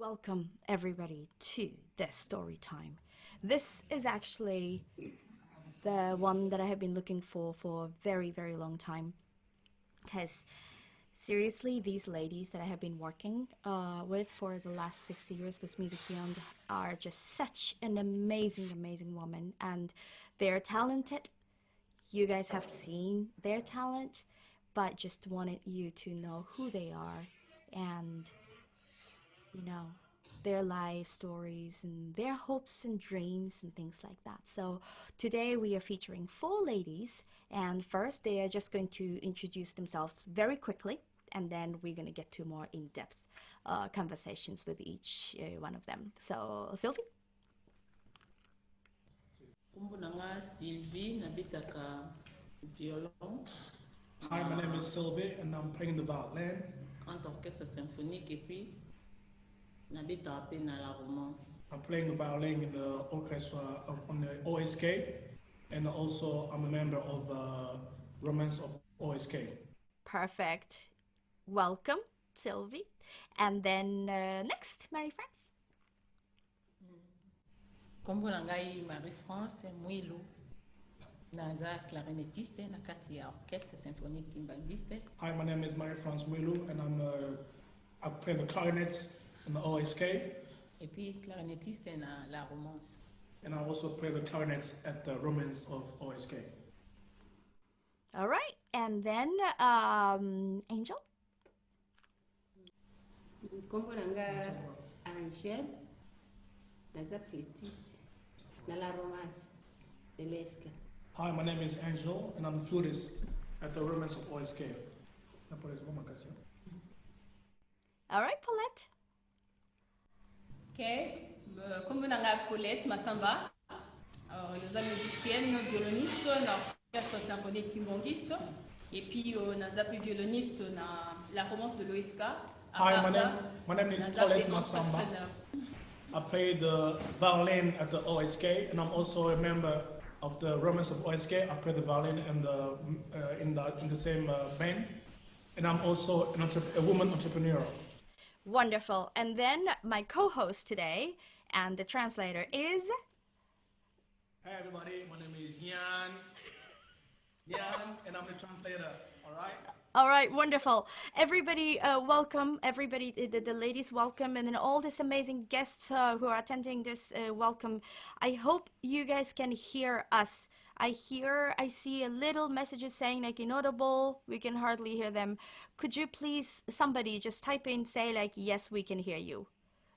Welcome everybody to the story time. This is actually the one that I have been looking for a very long time, because seriously, these ladies that I have been working with for the last 6 years with Music Beyond are just such an amazing woman, and they're talented. You guys have seen their talent, but just wanted you to know who they are and you know, their life stories and their hopes and dreams and things like that. So today we are featuring four ladies, and first they are just going to introduce themselves very quickly, and then we're going to get to more in-depth conversations with each one of them. So Sylvie? Kumbunanga Sylvie nabitaka violon, Hi, my name is Sylvie and I'm playing the violin. grand orchestre symphonique et puis nabitaka pe na la romance. I'm playing the violin in the orchestra on the OSK, and also I'm a member of Romance of OSK. Perfect. Welcome, Sylvie. And then next, Marie-France. Kumbunanga Marie-France Mwilu naza clarinettiste na kati ya orchestre symphonique timbangiste. Hi, my name is Marie-France Mwilu and I play the clarinet in the OSK. Et puis clarinettiste na la romance. And I also play the clarinets at the Romance of OSK. All right. And then Angel. Kombolanga Angel, naza flûtiste na la romance de l'ESCA. Hi, my name is Angel and I'm the flutist at the Romance of OSK. All right, Pauleth. Ok, comme on a Pauleth Massamba, nous sommes musicienne, violoniste, dans l'orchestre symphonique kimbangiste, et puis nous sommes violoniste dans la romance de l'OSK. Hi, my name is Pauleth Massamba. I play the violin at the OSK, and I'm also a member of the Romance of OSK. I play the violin in the same band, and I'm also a woman entrepreneur. Wonderful. And then my co-host today and the translator is... Hey everybody, my name is Yan, and I'm the translator, all right? All right, wonderful. Everybody, welcome. Everybody, the ladies, welcome. And then all these amazing guests who are attending this, welcome. I hope you guys can hear us. I see a little messages saying like inaudible. We can hardly hear them. Could you please, somebody just type in, say like, yes, we can hear you.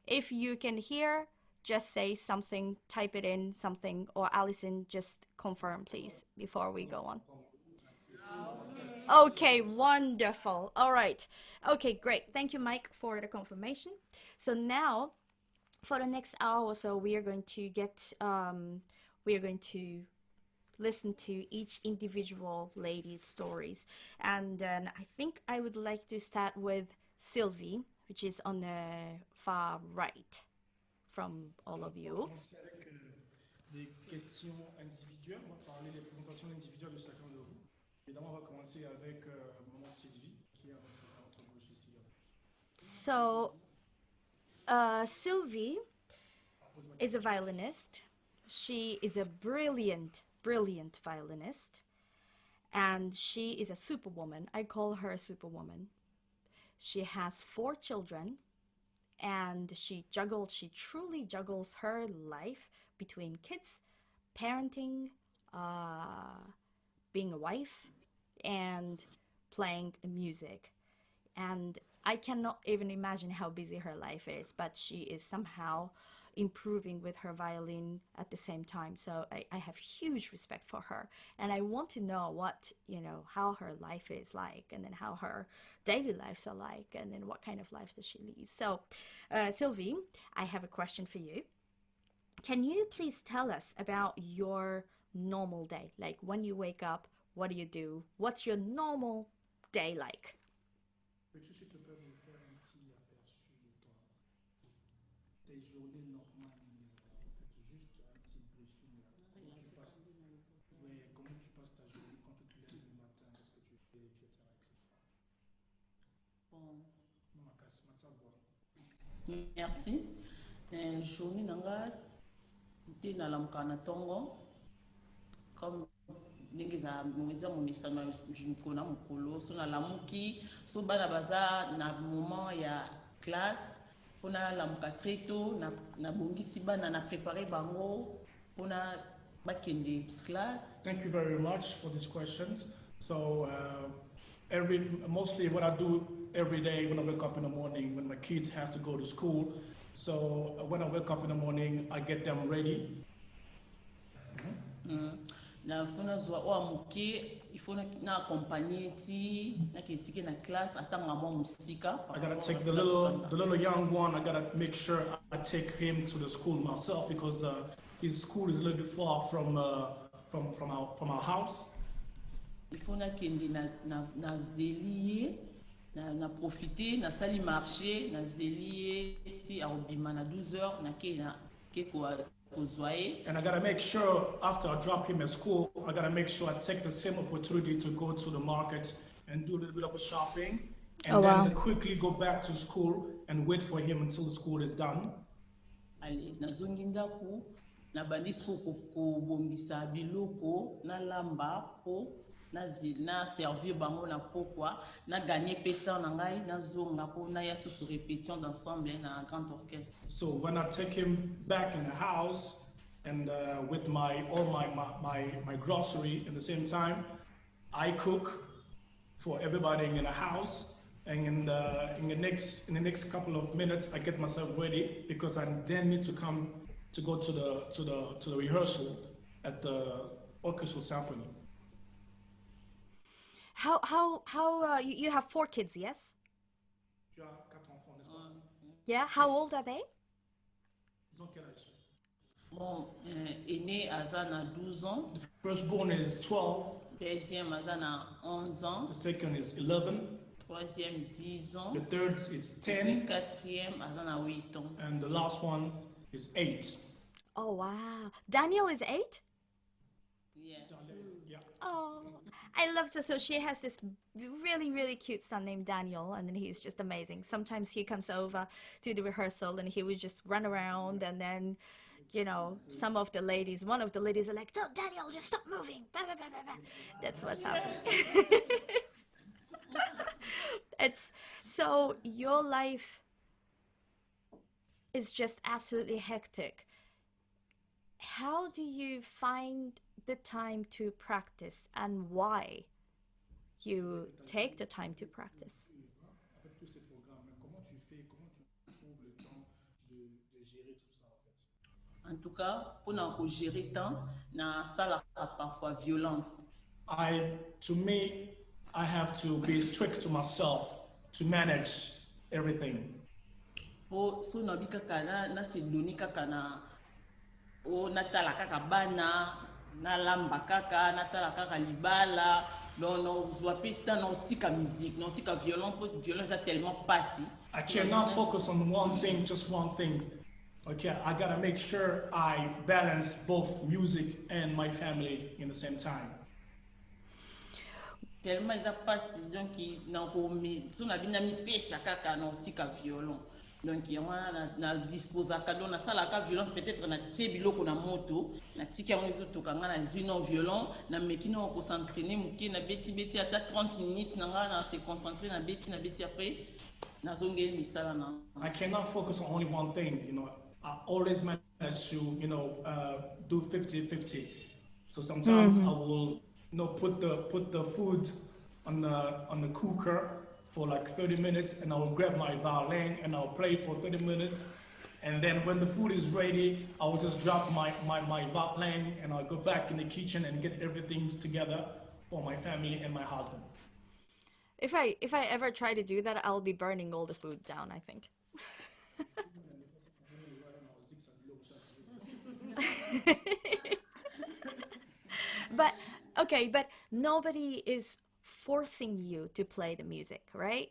If you can hear, just say something, type it in, something, or Alison, just confirm, please, before we go on. Okay, wonderful. All right. Okay, great. Thank you, Mike, for the confirmation. So now, for the next hour or so, we are going to listen to each individual lady's stories. And then I think I would like to start with Sylvie, which is on the far right from all of you. Avec des questions individuelles, on va parler des présentations individuelles de chacun de vous. Évidemment, on va commencer avec maman Sylvie, qui est à votre gauche ici. So, Sylvie is a violinist. She is a brilliant violinist. And she is a superwoman. I call her a superwoman. She has 4 children. And she truly juggles her life between kids, parenting, being a wife, and playing music. And I cannot even imagine how busy her life is, but she is somehow improving with her violin at the same time. So I have huge respect for her, and I want to know how her life is like, and then how her daily lives are like, and then what kind of life does she lead. So Sylvie, I have a question for you. Can you please tell us about your normal day? Like when you wake up, what do you do? What's your normal day like? Peux-tu, s'il te plaît, me faire un petit aperçu de tes journées normales, juste un petit briefing, comment tu passes ta journée quand tu te lèves le matin, qu'est-ce que tu fais, etc. Bon. Ma casse, ma savoir. Merci. Journée nanga te na lamka na tongo comme ndenge za mweza momisano mkona mokolo so na lamuki so bana baza na moment ya classe pona lamuka très tôt na bongisi bana na préparer bango pona bakende classe. Thank you very much for these questions. So mostly what I do every day when I wake up in the morning, when my kid has to go to school. So when I wake up in the morning, I get them ready. Na fona zwa o muke ifona na accompagner ti na kitike na classe atanga mo musika. I gotta take the little young one. I gotta make sure I take him to the school myself because his school is a little bit far from our house. Ifona kende na zelier na profiter na sali marché na zelier ti arobima na 12h na ke ko and I gotta make sure after I drop him at school, I gotta make sure I take the same opportunity to go to the market and do a little bit of a shopping, and then quickly go back to school and wait for him until the school is done. Allez, nazongi ndaku na bandisiko ko bombisa biloko na lamba po na servir bango na pokwa na gagner pétan na ngai na zonga po na ya susu répétition d'ensemble na grand orchestre. So when I take him back in the house and with my grocery at the same time, I cook for everybody in the house, and in the next couple of minutes I get myself ready because I then need to go to the rehearsal at the orchestral symphony. How you have 4 kids, yes? Yeah, how old are they? Mon aîné Azana 12 ans. The firstborn is 12. Deuxième Azana 11 ans. The second is 11. Troisième 10 ans. The third is 10. Quatrième Azana 8 ans. And the last one is 8. Oh wow. Daniel is 8? Yeah. Yeah. Oh, I love her. So she has this really, really cute son named Daniel, and then he's just amazing. Sometimes he comes over to the rehearsal and he would just run around, and then, you know, one of the ladies are like, "No, Daniel, just stop moving." Bah, bah, bah, bah, bah. That's what's happening. It's so your life is just absolutely hectic. How do you find the time to practice, and why you take the time to practice? En tout cas, pour nous gérer temps, na salle parfois violence. To me, I have to be strict to myself to manage everything. Po so na bika kana na se doni kaka na o natala kaka bana na lamba kaka natala kaka libala non zwa pita non tika musique non tika violence a tellement passé. I cannot focus on just one thing. Okay, I gotta make sure I balance both music and my family in the same time. Tellement ils a passé donc na ko mi so na bina mi pesa kaka non tika violon. Donc il y a na disposa kado na sala ka violence peut-être na tsebiloko na moto na tika mo zo tokanga na zino violon na mekino ko s'entraîner muke na beti ata 30 minutes na nga na se concentrer na beti après na zongeli misala na. I cannot focus on only one thing, you know. I always manage to, do 50-50. So sometimes I will, put the food on the cooker for like 30 minutes, and I will grab my violin and I'll play for 30 minutes. And then when the food is ready, I will just drop my violin and I'll go back in the kitchen and get everything together for my family and my husband. If I ever try to do that, I'll be burning all the food down, I think. But nobody is forcing you to play the music, right?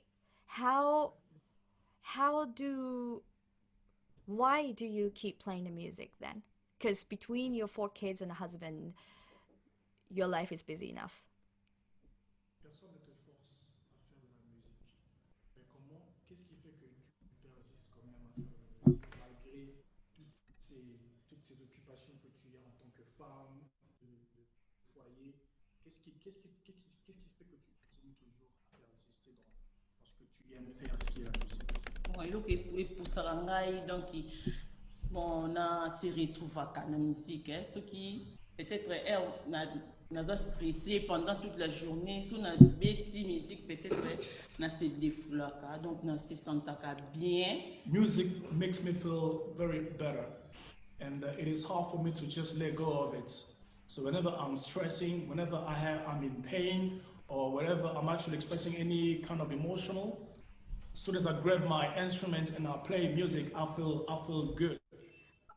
Why do you keep playing the music then? Because between your 4 kids and a husband, your life is busy enough. Personne ne te force à faire de la musique. Mais qu'est-ce qui fait que tu persistes quand même à faire femme, de foyer, qu'est-ce qui fait que tu continues toujours à persister dans ce que tu aimes faire, ce qui est la musique? Bon, eloko epusaka ngai donc bon na se retrouvaka na musique soki peut-être naza stressé pendant toute la journée so na beti musique peut-être na se défoulaka donc na se sentaka bien. Music makes me feel very better, and it is hard for me to just let go of it. So whenever I'm stressing, whenever I'm in pain, or whenever I'm actually expressing any kind of emotional, as soon as I grab my instrument and I play music, I feel good.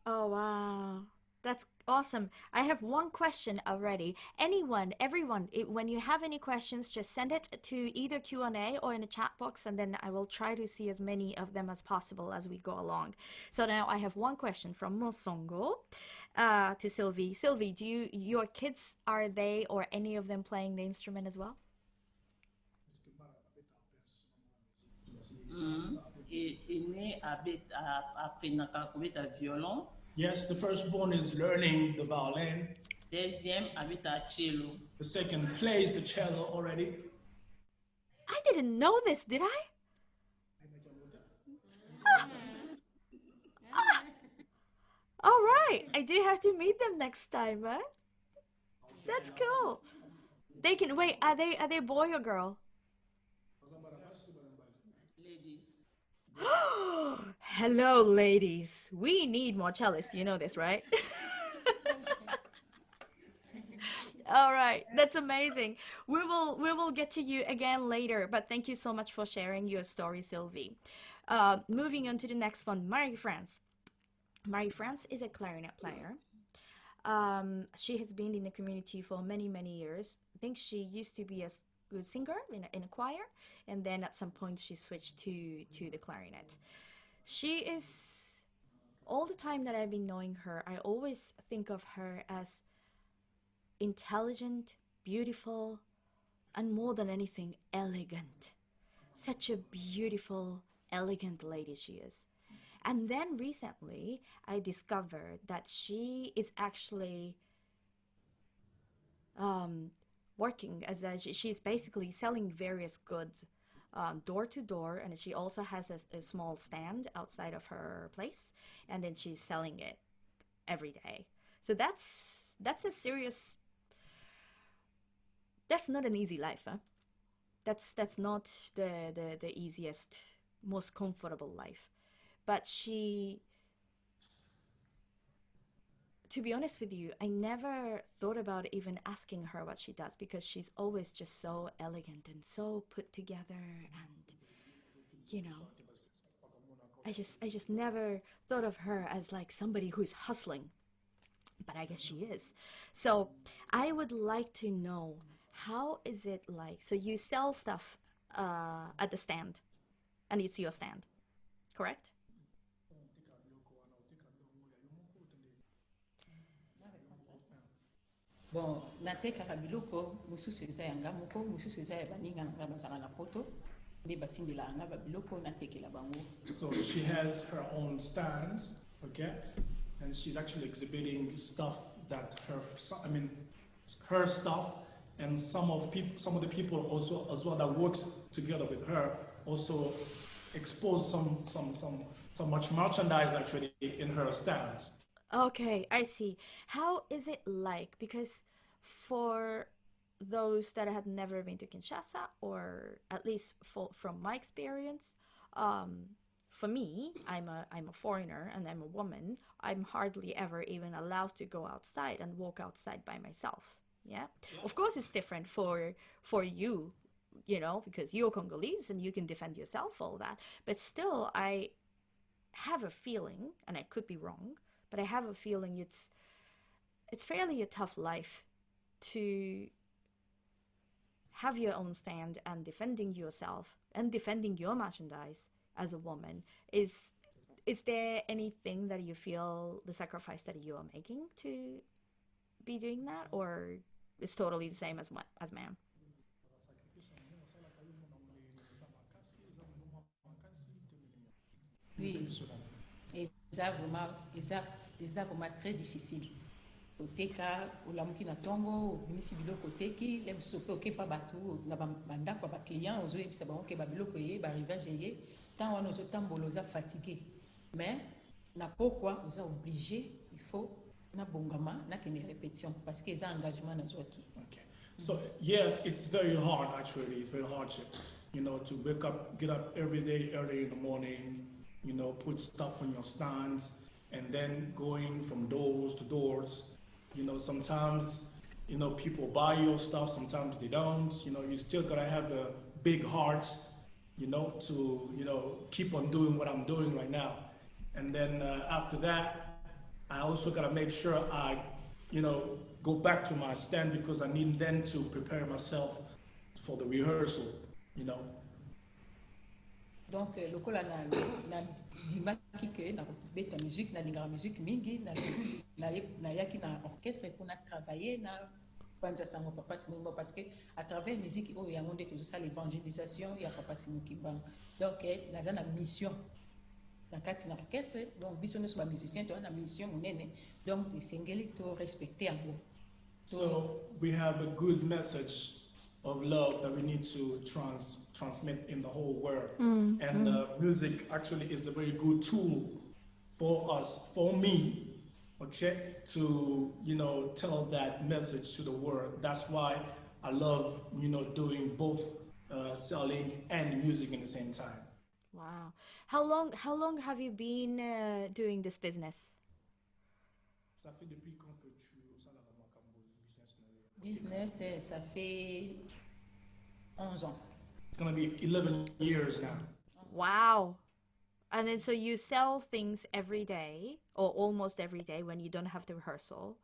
Oh, wow. That's awesome. I have one question already. Anyone, everyone, when you have any questions, just send it to either Q&A or in the chat box, and then I will try to see as many of them as possible as we go along. So now I have one question from Mosongo to Sylvie. Sylvie, your kids, are they or any of them playing the instrument as well? Aîné apprenaka kobeta violon. Yes, the firstborn is learning the violin. Deuxième abeta cello. The second plays the cello already. I didn't know this, did I? All right, I do have to meet them next time, huh? That's cool. They can wait. Are they boy or girl? Ladies. Hello, ladies. We need more cellists. You know this, right? All right, that's amazing. We will get to you again later, but thank you so much for sharing your story, Sylvie. Moving on to the next one, Marie-France. Marie-France is a clarinet player. She has been in the community for many, many years. I think she used to be a good singer in a choir, and then at some point she switched to the clarinet. She is, all the time that I've been knowing her, I always think of her as intelligent, beautiful, and more than anything, elegant. Such a beautiful, elegant lady she is. And then recently, I discovered that she is actually working as she's basically selling various goods door to door, and she also has a small stand outside of her place, and then she's selling it every day. So that's a serious. That's not an easy life, huh? That's not the easiest, most comfortable life. But she, to be honest with you, I never thought about even asking her what she does, because she's always just so elegant and so put together, and you know, I just never thought of her as like somebody who's hustling, but I guess she is. So I would like to know, how is it like? So you sell stuff at the stand, and it's your stand, correct? Bon, natekaka biloko mosusu eza yanga moko, mosusu eza ya baninga nanga bazala na poto. Nde batindela yanga ba biloko natekela bango. So she has her own stands, okay, and she's actually exhibiting stuff that her stuff, and some of the people also as well that works together with her also expose some much merchandise actually in her stands. Okay, I see. How is it like? Because for those that had never been to Kinshasa, or at least from my experience, um, for me, I'm a foreigner and I'm a woman. I'm hardly ever even allowed to go outside and walk outside by myself. Yeah, of course it's different for you, because you're Congolese and you can defend yourself, all that. But still, I have a feeling, and I could be wrong, but I have a feeling it's fairly a tough life to have your own stand and defending yourself and defending your merchandise as a woman. Is there anything that you feel, the sacrifice that you are making to be doing that, or it's totally the same as man? Oui, eza vraiment très difficile. oteka olamuki na ntongo obimisi biloko oteki le mosusu mpe okepa bato na bandako ya baclient ozoyebisa bango ke babiloko eye baarrivage eye ntango wana ozotambola oza fatigue mais na pokwa oza obligé il faut nabongama nakende répétition parce que eza engagement nazwaki. Okay. So yes, it's very hard actually. It's very hardship, to get up every day early in the morning, put stuff on your stands, and then going from doors to doors. Sometimes, people buy your stuff. Sometimes they don't. You still gotta have a big heart, to keep on doing what I'm doing right now. And then after that, I also gotta make sure I, go back to my stand because I need then to prepare myself for the rehearsal, Donc lokola na dimaki ke na beta musique na lingara musique mingi na yaki na orchestre pour na travailler na panza sango papa sinimba parce que à travers musique o ya ngonde tout ça l'évangélisation ya papa sinimba. Donc naza na mission na kati na orchestre donc biso no ba musicien to na mission munene donc sengeli to respecter yango. So we have a good message of love that we need to transmit in the whole world. And music actually is a very good tool for us, for me, okay, to, tell that message to the world. That's why I love, doing both selling and music in the same time. Wow. How long have you been doing this business? Ça fait depuis quand que tu business, ça fait 11 ans. It's going to be 11 years now. Wow. And then so you sell things every day or almost every day when you don't have the rehearsal.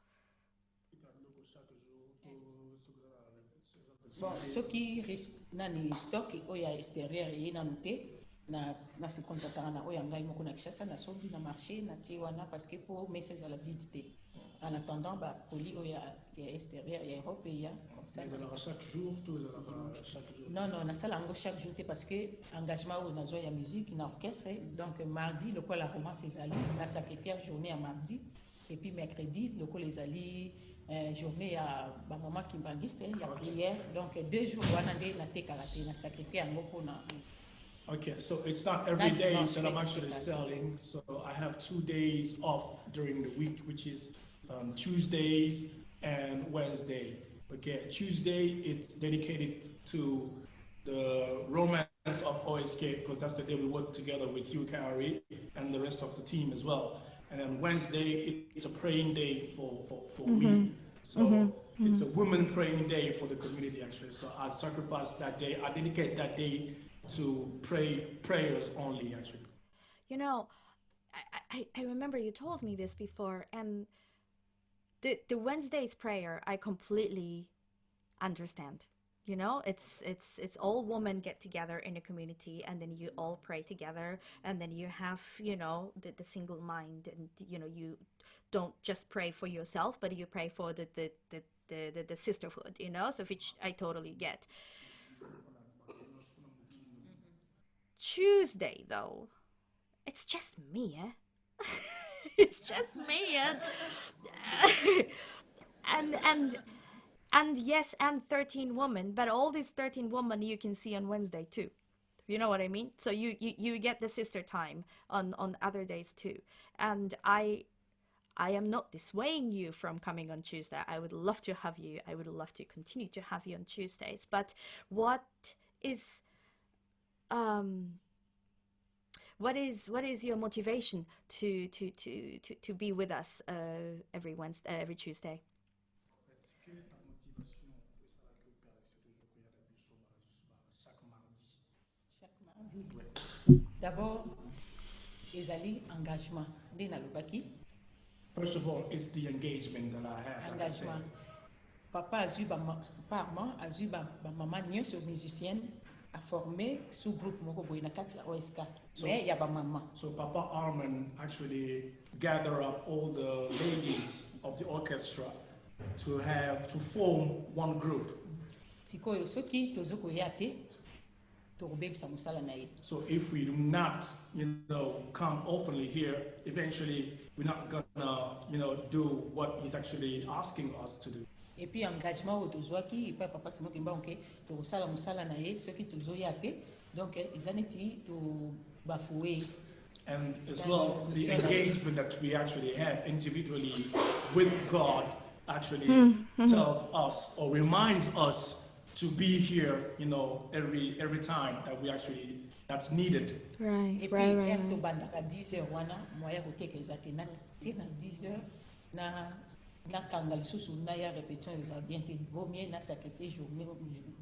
Bon, ce qui nani stock oya extérieur et nanoté na se contactera na oya ngai moko na Kishasa na sombi na marché na tiwana parce que pour message à la vidité. En attendant, poli oya extérieur et Europe et comme ça. Mais alors chaque jour, chaque jour. Non, na salle ango chaque jour parce que engagement au nazo ya musique na orchestre donc mardi le quoi la romance les ali na sacrifier journée à mardi et puis mercredi le quoi les ali journée à maman kimbangiste il y a prière donc 2 jours wana nde na te karaté na sacrifier ango pona. Okay, so it's not every day that I'm actually selling. So I have 2 days off during the week, which is Tuesdays and Wednesday. Okay, Tuesday it's dedicated to the romance of OSK because that's the day we work together with you, Kari, and the rest of the team as well. And then Wednesday it's a praying day for me. So it's a women praying day for the community actually. So I sacrifice that day. I dedicate that day to prayers only actually. I remember you told me this before, and the Wednesday's prayer I completely understand. It's all women get together in a community and then you all pray together and then you have the single mind and you don't just pray for yourself but you pray for the sisterhood, so which I totally get. Tuesday though, it's just me, it's just me, and yes, and 13 women, but all these 13 women you can see on Wednesday too. You know what I mean? So you get the sister time on other days too. And I am not dissuading you from coming on Tuesday. I would love to have you. I would love to continue to have you on Tuesdays. But what is your motivation to be with us every Wednesday, every Tuesday? D'abord, ezali engagement. First of all, it's the engagement that I have. Engagement. Papa a eu parent a eu maman nyonso musicienne a formé sous-groupe moko boy na kati ya OSK. Mais ya ba maman. So Papa Arman actually gather up all the ladies of the orchestra to form one group. Tikoyo soki tozoko yate tokobebisa mosala na ye. So if we do not, come openly here, eventually we're not gonna, do what he's actually asking us to do. Et puis engagement oyo tozwaki epai papa Simon Kimba oke tokosala mosala na ye soki tozoya te donc eza neti tobafoue. And as well, the engagement that we actually have individually with God actually tells us or reminds us to be here, every time that that's needed. Right, Et right, puis right, right. tobandaka 10h wana moya koteka eza te na 10h na kanga lisusu na ya répétition eza bien te vaut mieux na sacrifier journée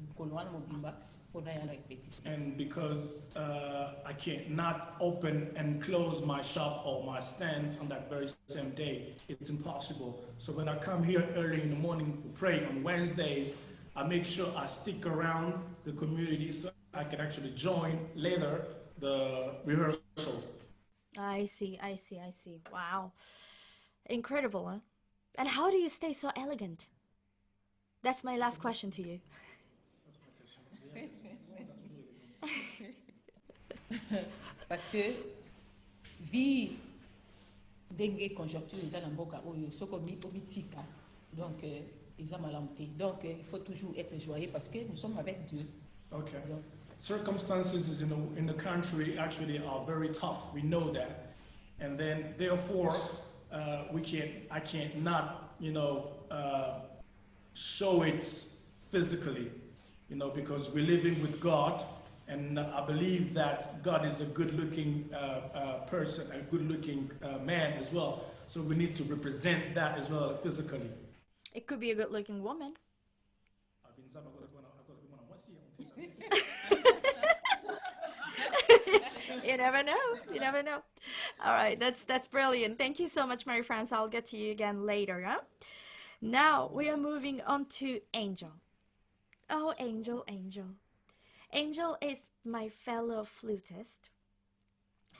mokolo wana mobimba mpona ya répétition. And because I can't not open and close my shop or my stand on that very same day, it's impossible. So when I come here early in the morning to pray on Wednesdays, I make sure I stick around the community so I can actually join later the rehearsal. I see. Wow. Incredible, huh? And how do you stay so elegant? That's my last question to you. Parce que vie ndenge conjoncture eza na mboka oyo soko omitika donc eza malamu te. Donc il faut toujours être joyeux parce que nous sommes avec Dieu. Okay. Donc, circumstances in the country actually are very tough. We know that, and then therefore I can't not show it physically, because we're living with God, and I believe that God is a good-looking person, a good-looking man as well. So we need to represent that as well physically. It could be a good-looking woman. You never know. All right, that's brilliant. Thank you so much, Mary France. I'll get to you again later. Huh? Now we are moving on to Angel. Oh, Angel. Angel is my fellow flutist,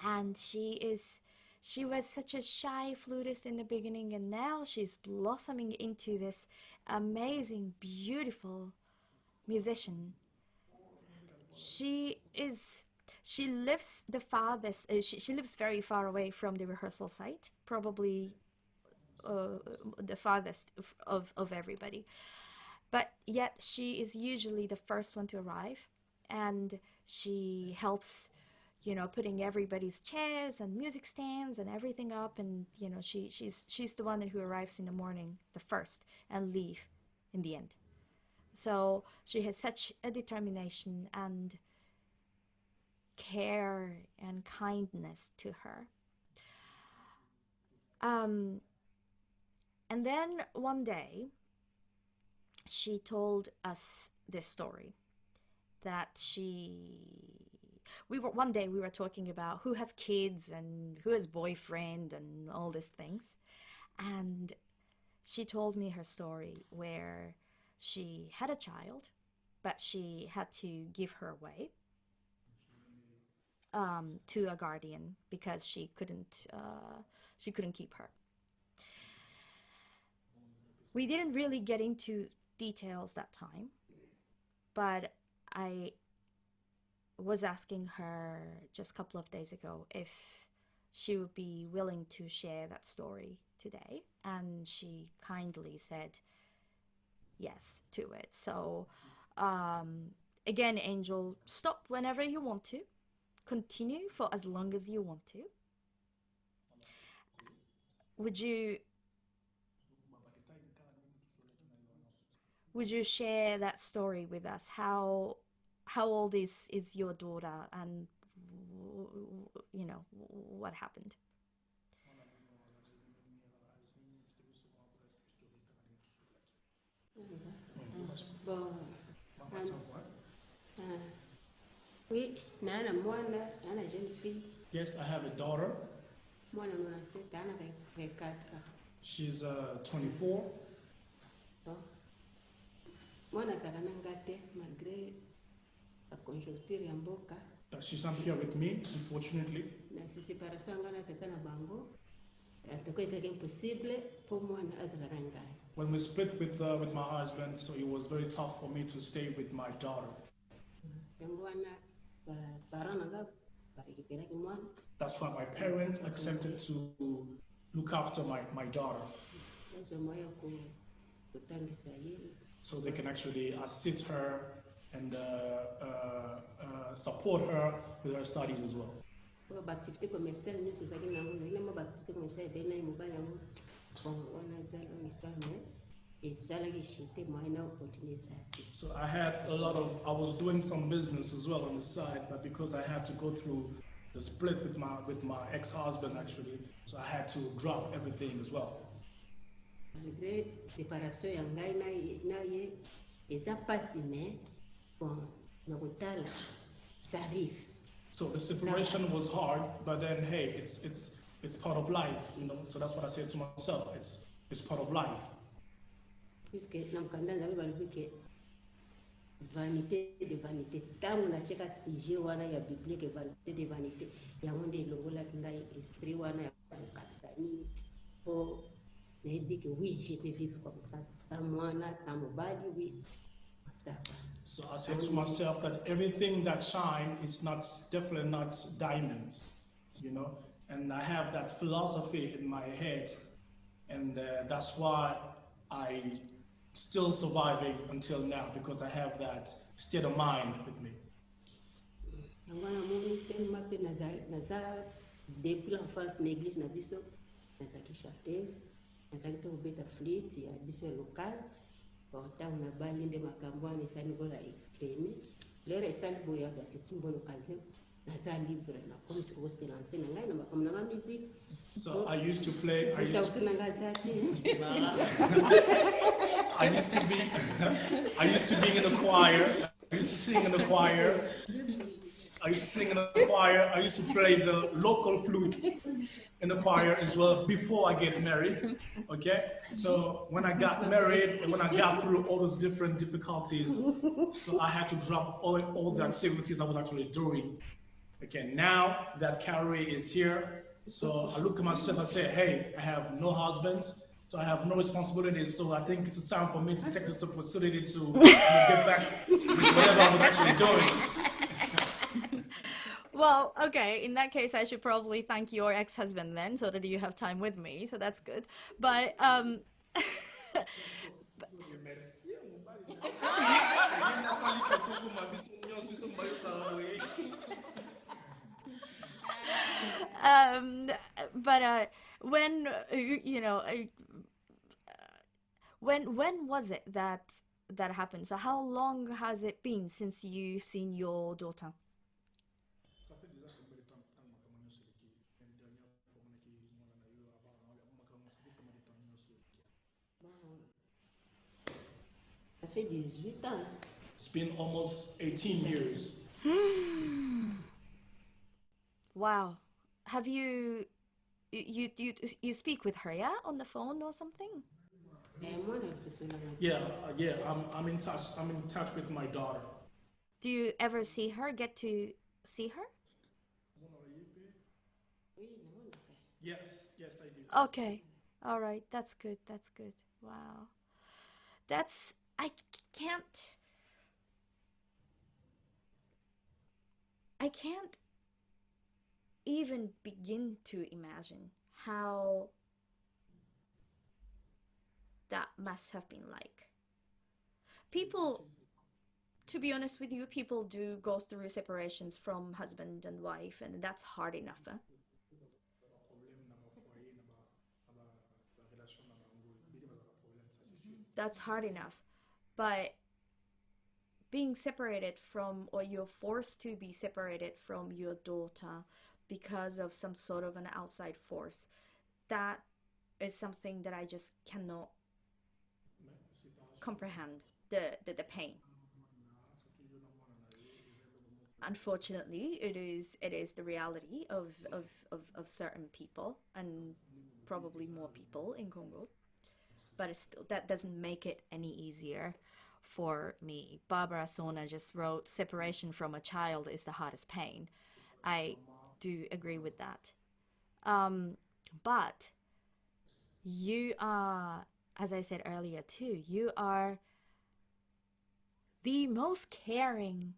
and she was such a shy flutist in the beginning, and now she's blossoming into this amazing, beautiful musician. She lives the farthest. She lives very far away from the rehearsal site, probably the farthest of everybody. But yet she is usually the first one to arrive, and she helps, putting everybody's chairs and music stands and everything up, and she's the one who arrives in the morning, the first, and leave in the end. So she has such a determination and care and kindness to her. And then one day, she told us this story that one day we were talking about who has kids and who has boyfriend and all these things. And she told me her story where she had a child, but she had to give her away to a guardian because she couldn't keep her. We didn't really get into details that time, but I was asking her just a couple of days ago if she would be willing to share that story today, and she kindly said yes to it. So again, Angel, stop whenever you want to, continue for as long as you want to. Would you share that story with us? How old is your daughter, and what happened? Bon, oui, nana mwana, nana jeune fille. Yes, I have a daughter. Mwana mwana c'est nana 24. She's 24. Bon, mwana zakana ngate malgré la conjoncture ya mboka. She's not here with me, unfortunately. Na si séparation ngana teta na bango. En tout cas, c'est impossible pour moi azala ngai. When we split with my husband, so it was very tough for me to stay with my daughter. Yango wana parents nanga barecuperaki mwana. That's why my parents accepted to look after my daughter, Nazo moya kutangisa ye. so they can actually assist her and support her with her studies as well. Kwa baactivité commerciale nyonso ozalaki nango ozalaki na mwa baactivité commerciale ebeli na ye mobali yango bon wana ezali une histoire mais ezalaki eshite moye na opportunité eza te. So I was doing some business as well on the side, but because I had to go through the split with my ex-husband actually, so I had to drop everything as well. Malgré séparation ya ngai na ye eza pasi mais bon na kotala ça arrive. So the separation was hard, but then hey, it's part of life, you know. So that's what I said to myself. It's part of life. Puisque na mkanda nzabe balobi ke vanité de vanité ntango natiaka sujet wana ya biblique vanité de vanité yango nde elongolaki ngai esprit wana ya kokatisa nini po nayebi ke oui je peux vivre comme ça sans mwana sans mobali oui ça va. So I said to myself that everything that shine is definitely not diamonds, you know. And I have that philosophy in my head, and that's why I still surviving until now, because I have that state of mind with me. Yango na moni tellement pe naza depuis l'enfance na église na biso nazaki chanteuse nazaki pe kobeta flûte ya biso ya local bon ntango na bali nde makambo wana esali bola efrene lero esali boyaka c'est une bonne occasion naza libre nakomi sikoyo koselance na ngai na makambo na bamusike. So I used to play. I used to be in the choir. I used to sing in the choir. I used to play the local flutes in the choir as well before I get married. Okay, so when I got married and when I got through all those different difficulties, so I had to drop all the activities I was actually doing. Okay, now that Carrie is here, so I look at myself and say, hey, I have no husband, so I have no responsibilities, so I think it's time for me to take this opportunity to get back with whatever I was actually doing. Well, okay, in that case, I should probably thank your ex-husband then, so that you have time with me, so that's good. But, when, you know, when was it that happened? So how long has it been since you've seen your daughter? Ça fait 18 ans. It's been almost 18 years. Wow. Have you speak with her, yeah, on the phone or something? Yeah. I'm in touch. I'm in touch with my daughter. Do you ever see her? Get to see her? Yes, I do. Okay. All right. That's good. Wow. I can't even begin to imagine how that must have been like. People, to be honest with you, people do go through separations from husband and wife, and that's hard enough. That's hard enough. But being separated from, or you're forced to be separated from your daughter because of some sort of an outside force, that is something that I just cannot comprehend, the pain. Unfortunately, it is the reality of certain people, and probably more people in Congo. But it's still, that doesn't make it any easier for me. Barbara Sona just wrote, separation from a child is the hardest pain. I do agree with that. But you are, as I said earlier too, you are the most caring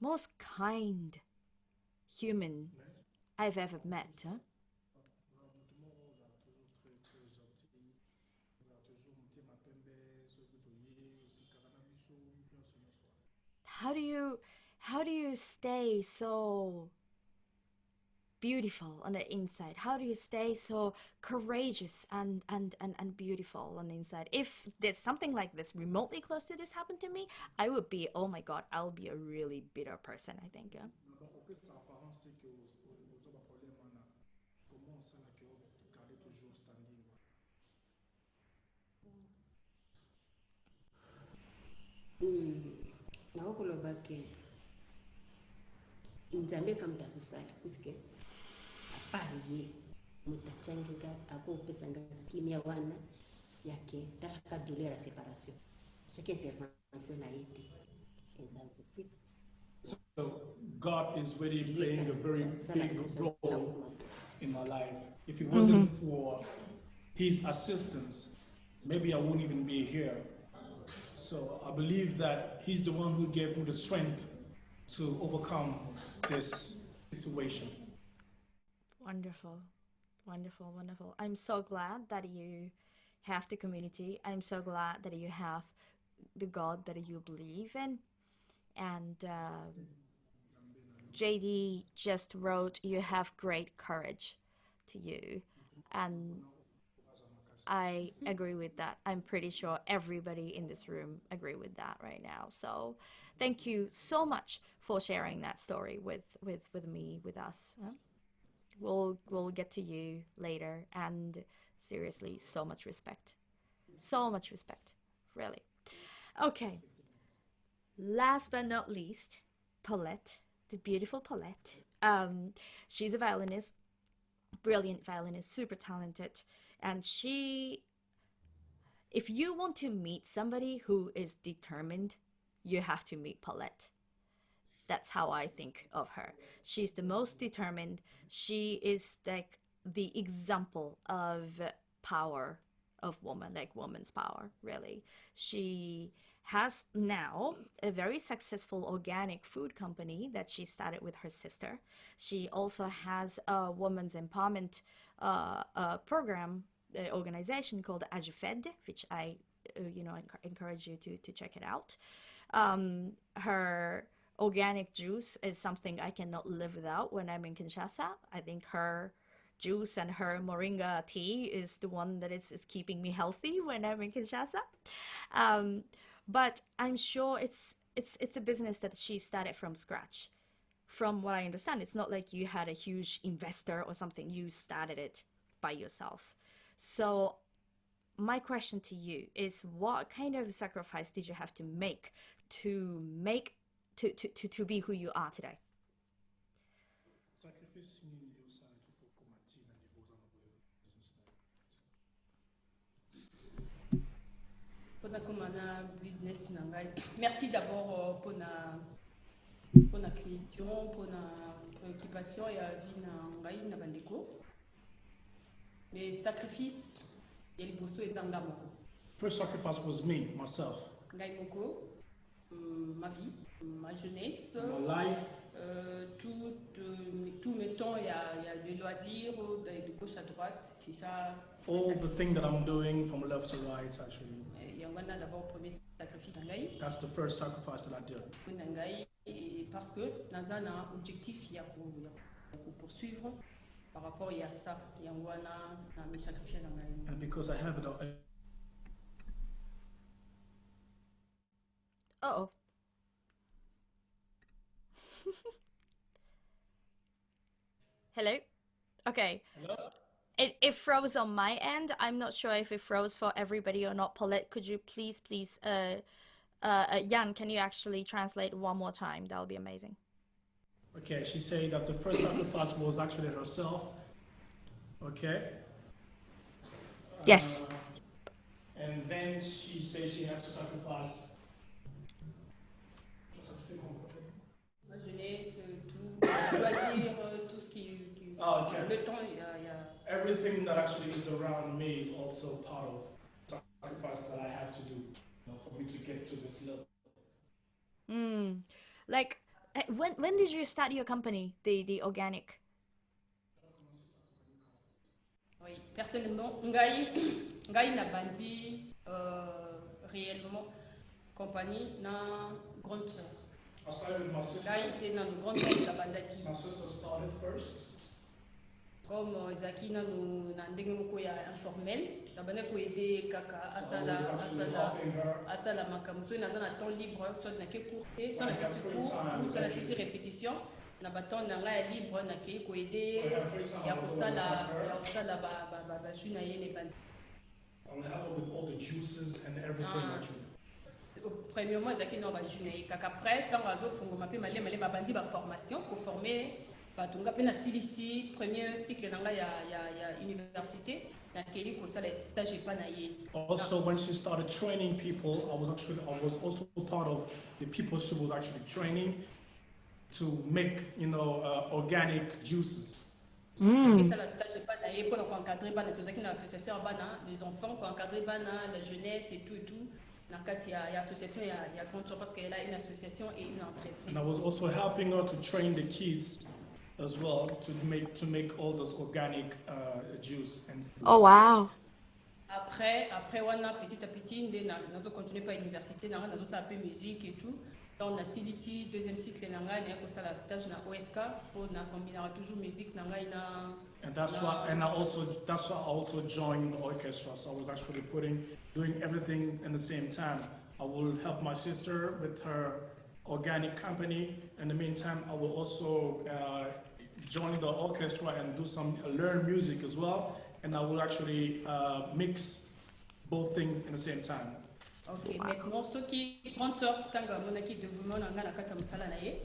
most kind human I've ever met. Huh? How do you how do you stay so beautiful on the inside? How do you stay so courageous and beautiful on the inside? If there's something like this remotely close to this happened to me, I would be, oh my god, I'll be a really bitter person, I think. Yeah? nakokoloba ke nzambe kama tatusala puisque apart ye moto atianginga akopesanga kimia wana yake talaka douleur ya séparation chaque intervention na ye te eza possible. So God is really playing a very big role in my life. If it wasn't for his assistance, maybe I wouldn't even be here. So I believe that he's the one who gave me the strength to overcome this situation. Wonderful. Wonderful, wonderful. I'm so glad that you have the community. I'm so glad that you have the God that you believe in. And JD just wrote, you have great courage to you. And I agree with that. I'm pretty sure everybody in this room agree with that right now. So thank you so much for sharing that story with me, with us. We'll get to you later, and seriously, so much respect. So much respect, really. Okay. Last but not least, Pauleth, the beautiful Pauleth. She's a violinist, brilliant violinist, super talented, and if you want to meet somebody who is determined, you have to meet Pauleth. That's how I think of her. She's the most determined. She is like the example of power of woman, like woman's power, really. She has now a very successful organic food company that she started with her sister. She also has a women's empowerment program, organization called Agifed, which I encourage you to check it out. Her organic juice is something I cannot live without when I'm in Kinshasa. I think her juice and her moringa tea is the one that is keeping me healthy when I'm in Kinshasa. But I'm sure it's a business that she started from scratch. From what I understand, it's not like you had a huge investor or something. You started it by yourself. So my question to you is, what kind of sacrifice did you have to make to be who you are today? Pona komana business na ngai. Merci d'abord pour la question, pour la préoccupation et la vie na ngai na bandeko. Mais sacrifice ya liboso ezanga moko. First sacrifice was me, myself. Ngai moko, ma vie, ma jeunesse, my life. Tout mes temps, il y a des loisirs, de gauche à droite, c'est ça. All the things that I'm doing from left to right, actually. D'abord premier sacrifice. That's the first sacrifice that I did. Parce que dans un objectif, il y a pour poursuivre par rapport à ça, il y a mes sacrifices. And because I have it all. Uh-oh. Hello? Okay. Hello? It froze on my end. I'm not sure if it froze for everybody or not. Pauleth, could you please, Jan, can you actually translate one more time? That'll be amazing. Okay, she said that the first sacrifice was actually herself. Okay? Yes. And then she said she had to sacrifice. Ma jeunesse, tout, loisir, tout ce qui Oh, okay. Le temps, il y a... Everything that actually is around me is also part of the sacrifice that I have to do, for me to get to this level. Like, When did you start your company, the organic? Oui, personnellement, ngai na bandi réellement compagnie na grande sœur. I started with my sister. Ngai était dans le grande sœur la bandaki. My sister started first. Comme ezaki na ndenge moko ya informel, na banda ko aider kaka So I was actually helping her. asala makambo so naza na temps libre soit na ke cours te soit When I na have sisi free cours time, soit na exactly. sisi répétition na baton na ngai ya libre na ke ko aider When I have free time, ya I will go and help her. kosala ba jus na ye ne bandi. I will help her with all the juices and everything actually. Premièrement ezaki na ba jus na ye kaka après ntango azofungoma mpe malema babandi ba formation ko former bato nga mpe na silisi premier cycle na ngai ya université nakeli kosala stage epa na ye. Also, when she started training people, I was also part of the people she was actually training to make, organic juices. Esala stage epa na ye mpona koencadre bana tozalaki na association ya bana les enfants koencadre bana la jeunesse et tout na kati ya association ya grande sœur parce qu'elle a une association et une entreprise. And I was also helping her to train the kids as well to make all those organic juice and fruits. Oh wow. Après wana petit à petit nde nazo continuer par université na nazo sa peu musique et tout. Donc na CDC deuxième cycle na ngai na ko sala stage na OSK pour na combiner toujours musique na ngai na. And that's why I also joined the orchestra. So I was actually doing everything in the same time. I will help my sister with her organic company. In the meantime, I will also join the orchestra and do learn music as well. And I will actually mix both things in the same time. Ok, maintenant ceux qui grande sœur tanga monaki dévouement na ngana kata musala na ye.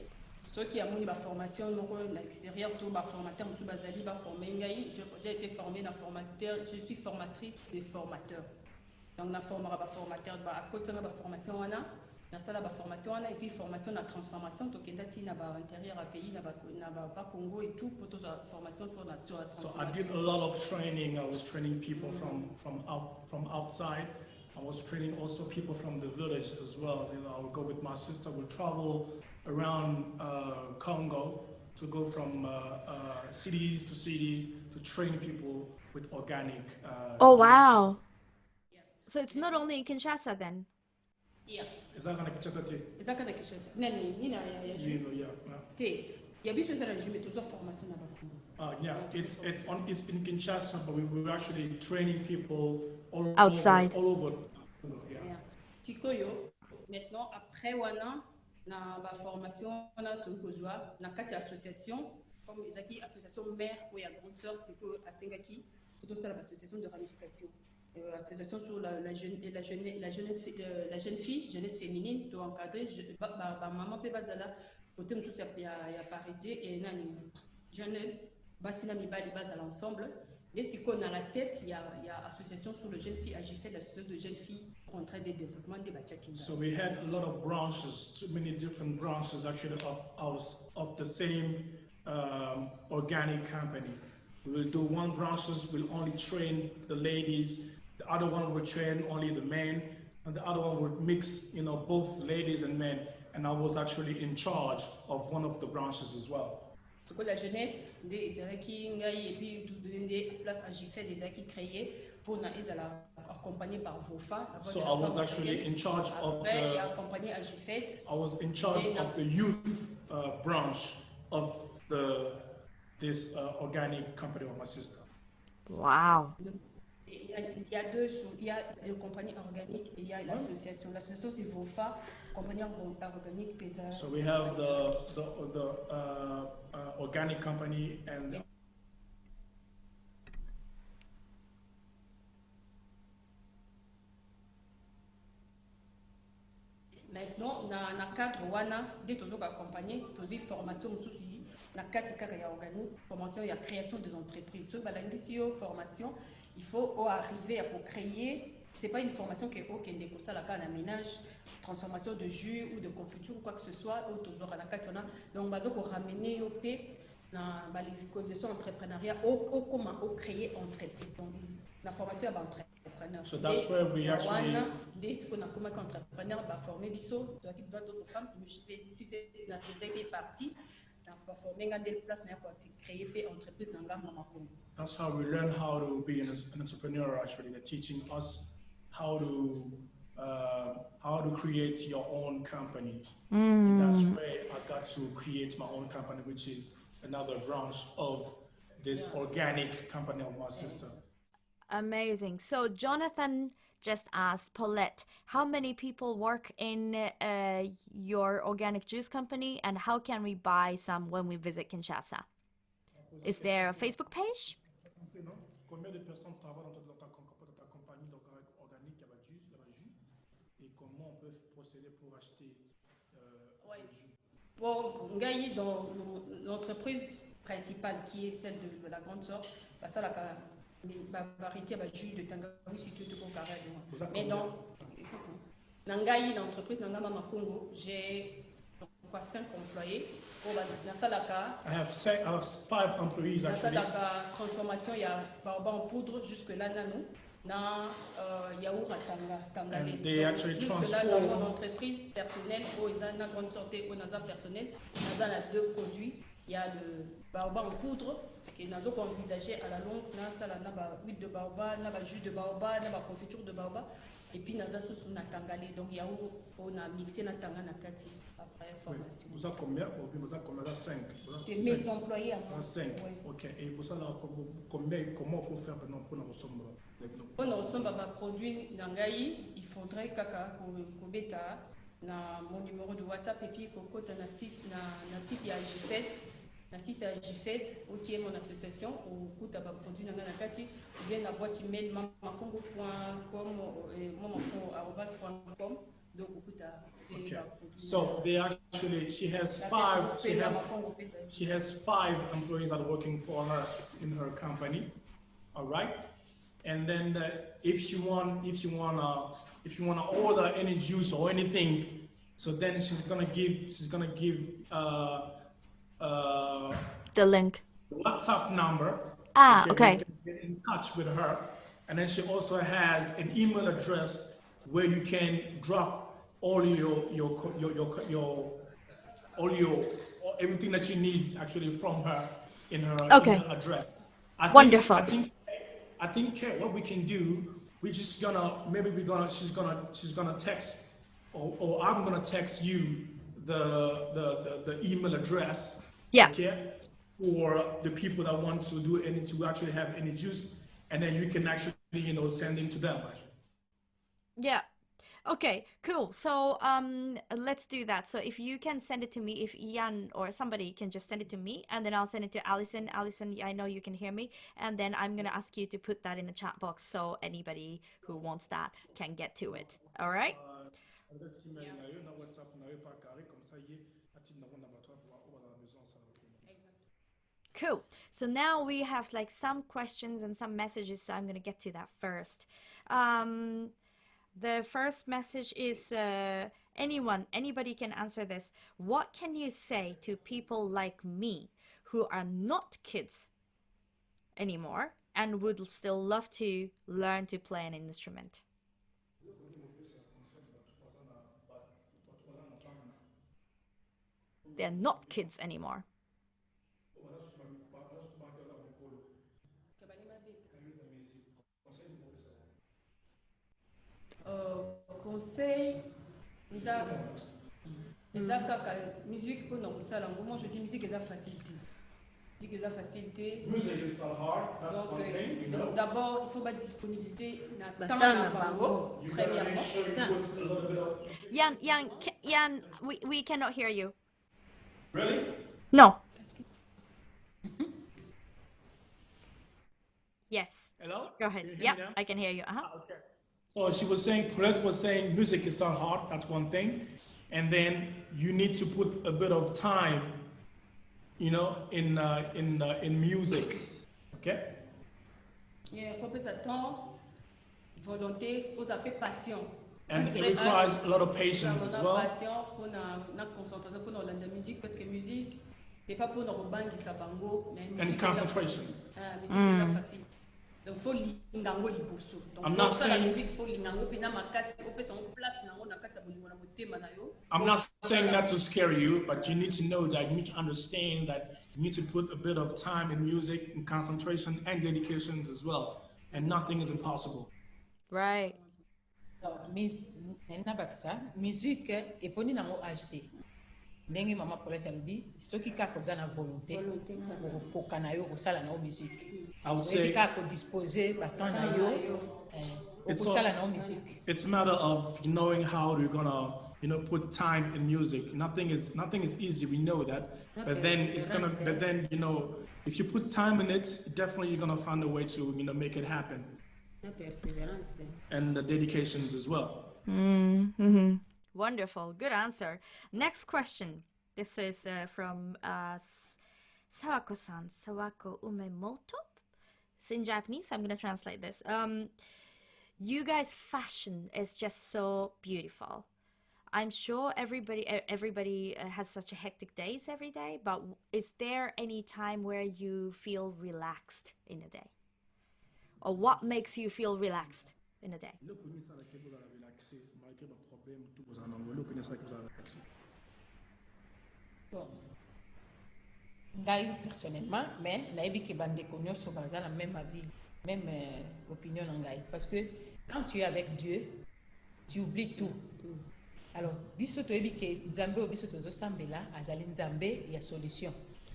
Ceux qui amoni ba formation moko na extérieur tout ba formateur musu bazali ba former ngai, j'ai été formée na formateur, je suis formatrice des formateurs. Donc na formera ba formateur ba à côté na ba formation wana, na sala ba formation wana et puis formation na transformation to kendati na ba intérieur à pays na ba Congo et tout pour toute la formation sur la transformation. So I did a lot of training. I was training people from outside. I was training also people from the village as well. I would go with my sister. We'll travel around Congo to go from cities to cities to train people with organic. Oh juice. wow. Yeah. So it's not only in Kinshasa then. Yeah. Is that gonna just a thing? Ezaka na kishasa. Nani nina ya Yeah. te. Ya biso sala jume toujours formation na ba. Yeah, it's in Kinshasa, but we were actually training people Outside. all over. Yeah. Tikoyo, maintenant, après wana, na ba formation, na kozwa, na kati association, comme ezaki association mère ou ya grande sœur, c'est que à Sengaki, tout ça l'association de ramification. Association sur la jeune fille, jeunesse féminine, to encadrer, maman pe bazala, côté musu ya parité et nani jeune basina mibali bazala ensemble. Et si qu'on a la tête, il y a association sur le jeune fille, AGFED, l'association de jeunes filles en train de développement de Bachaki. So we had a lot of branches, too many different branches actually of the same organic company. We will do one branches will only train the ladies, the other one will train only the men, and the other one will mix, both ladies and men. And I was actually in charge of one of the branches as well. Que la jeunesse des Israéliens et puis tout donner place à JFED des Israéliens créés pour na Israël accompagné par VOFA. So I was actually in charge of accompagné à JFED. I was in charge of the youth branch of this organic company of my sister. Wow. Il y a deux choses. Il y a la compagnie organique et il y a l'association. L'association c'est VOFA, compagnie organique PESA. So we have the organic company and maintenant na cadre wana dès que nous accompagner tous formation mususu na kati kaka ya organique formation ya création des entreprises so balandisio formation il faut arriver à pour créer c'est pas une formation qui est okende ko sala ka na ménage transformation de jus ou de confiture ou quoi que ce soit ou toujours na kati on a donc bazo ko ramener au p na les conditions entrepreneuriat au comment au créer entreprise donc la formation à entreprise entrepreneurs. So that's where we actually. Dès ce qu'on a comme entrepreneur, bah former biso, toi qui dois d'autres femmes, je fais la deuxième partie, dans former des places pour créer des entreprises dans la maman. That's how we learn how to be an entrepreneur. Actually, they're teaching us how to create your own company. And that's where I got to create my own company, which is another branch of this organic company of my sister. Amazing. So Jonathan just asked Paulette, how many people work in your organic juice company, and how can we buy some when we visit Kinshasa? Is there a Facebook page? Combien de personnes travaillent dans ta compagnie organique, il y a du jus, et comment on peut procéder pour acheter le jus? Pour Ngaï, dans l'entreprise principale qui est celle de la grande sœur, ça la variété de jus de Tangawi situé au carré. Mais dans Ngaï, l'entreprise Nangama Congo, j'ai 5 employés. I have 5 employees actually. Dans la transformation, il y a baobab en poudre jusque là, na yaourt à Tangalé. And they actually jusque là, dans mon entreprise personnelle, ils ont une grande sortie, ils ont personnel, ils ont 2 produits. Il y a le baobab en poudre, que nous avons envisagé à la longue, nous avons huile de baobab, nous avons jus de baobab, nous avons confiture de baobab. Et puis nous avons sous na Tangalé, donc yaourt, on a mixé na Tanga na Kati après formation. Vous avez combien? Vous avez combien? 5. Mes employés à moi. 5. Ok. Et vous savez comment il faut faire maintenant pour nous ressembler? Pour nous ressembler à produit Nangaï, il faudrait que bêta na mon numéro de WhatsApp et puis que na site ya Gfed. Na site ya Gfed, qui est mon association, ou que tu as produit na Kati, ou bien la boîte email mamakongo.com, mamakongo@.com. Donc okay. So they actually, she has 5 employees that are working for her in her company. All right. And then if you wanna order any juice or anything, so then she's gonna give the link. WhatsApp number. Okay. You can get in touch with her, and then she also has an email address where you can drop all your everything that you need actually from her in her email address. Wonderful. I think what we can do, she's gonna text, or I'm gonna text you the email address. Yeah. Okay, for the people that want to actually have any juice, and then you can actually send it to them. Actually. Yeah. Okay, cool. So let's do that. So if you can send it to me, if Ian or somebody can just send it to me, and then I'll send it to Allison. Allison, I know you can hear me, and then I'm gonna ask you to put that in the chat box so anybody who wants that can get to it. All right? Cool. So now we have like some questions and some messages, so I'm gonna get to that first. The first message is anybody can answer this. What can you say to people like me who are not kids anymore and would still love to learn to play an instrument? They're not kids anymore. Conseil, musique pour nous ça moi je dis musique est facilité. Musique est facilité. Music is not hard. That's one thing. Donc d'abord il faut pas disponibiliser na bango. Premièrement. Yan, we cannot hear you. Really? No. Yes. Hello? Go ahead. Yeah, I can hear you. Okay. So Pauleth was saying music is not hard, that's one thing. And then you need to put a bit of time, in music. Okay? Yeah, faut pas attendre, volonté, faut appeler passion. And it requires a lot of patience as well. Passion pour na concentration pour la musique parce que musique c'est pas pour nous bangi sa bango mais and concentration. Musique est facile. Donc faut lingango liboso. Donc I'm not dans la saying- musique faut lingango pina makasi opesa en place nango na kati ya bolingo na motema na yo. I'm not saying that to scare you, but you need to know that you need to understand that you need to put a bit of time in music and concentration and dedications as well. And nothing is impossible. Right. Na bakisa musique eponi nango ht ndenge mama Pauleth alobi soki kaka oza na volonté okokoka na yo kosala na yo musique I would oyebi say kaka kodispose batemps na yo okosala na yo musique. it's a matter of knowing how you're gonna, put time in music. Nothing is easy. We know that, but then if you put time in it, definitely you're gonna find a way to, make it happen. And the dedications as well. Mm-hmm. Wonderful. Good answer. Next question. This is from Sawako-san. Sawako Umemoto. It's in Japanese, so I'm going to translate this. You guys' fashion is just so beautiful. I'm sure everybody has such a hectic days every day, but is there any time where you feel relaxed in a day? Or what makes you feel relaxed in a day? Bon. Ngai personnellement, mais nayebi ke bandeko nyonso baza na même avis, même opinion na ngai, parce que quand tu es avec Dieu, tu oublies tout. Alors, biso toyebi ke Nzambe o biso tozo sambela azali Nzambe ya solution.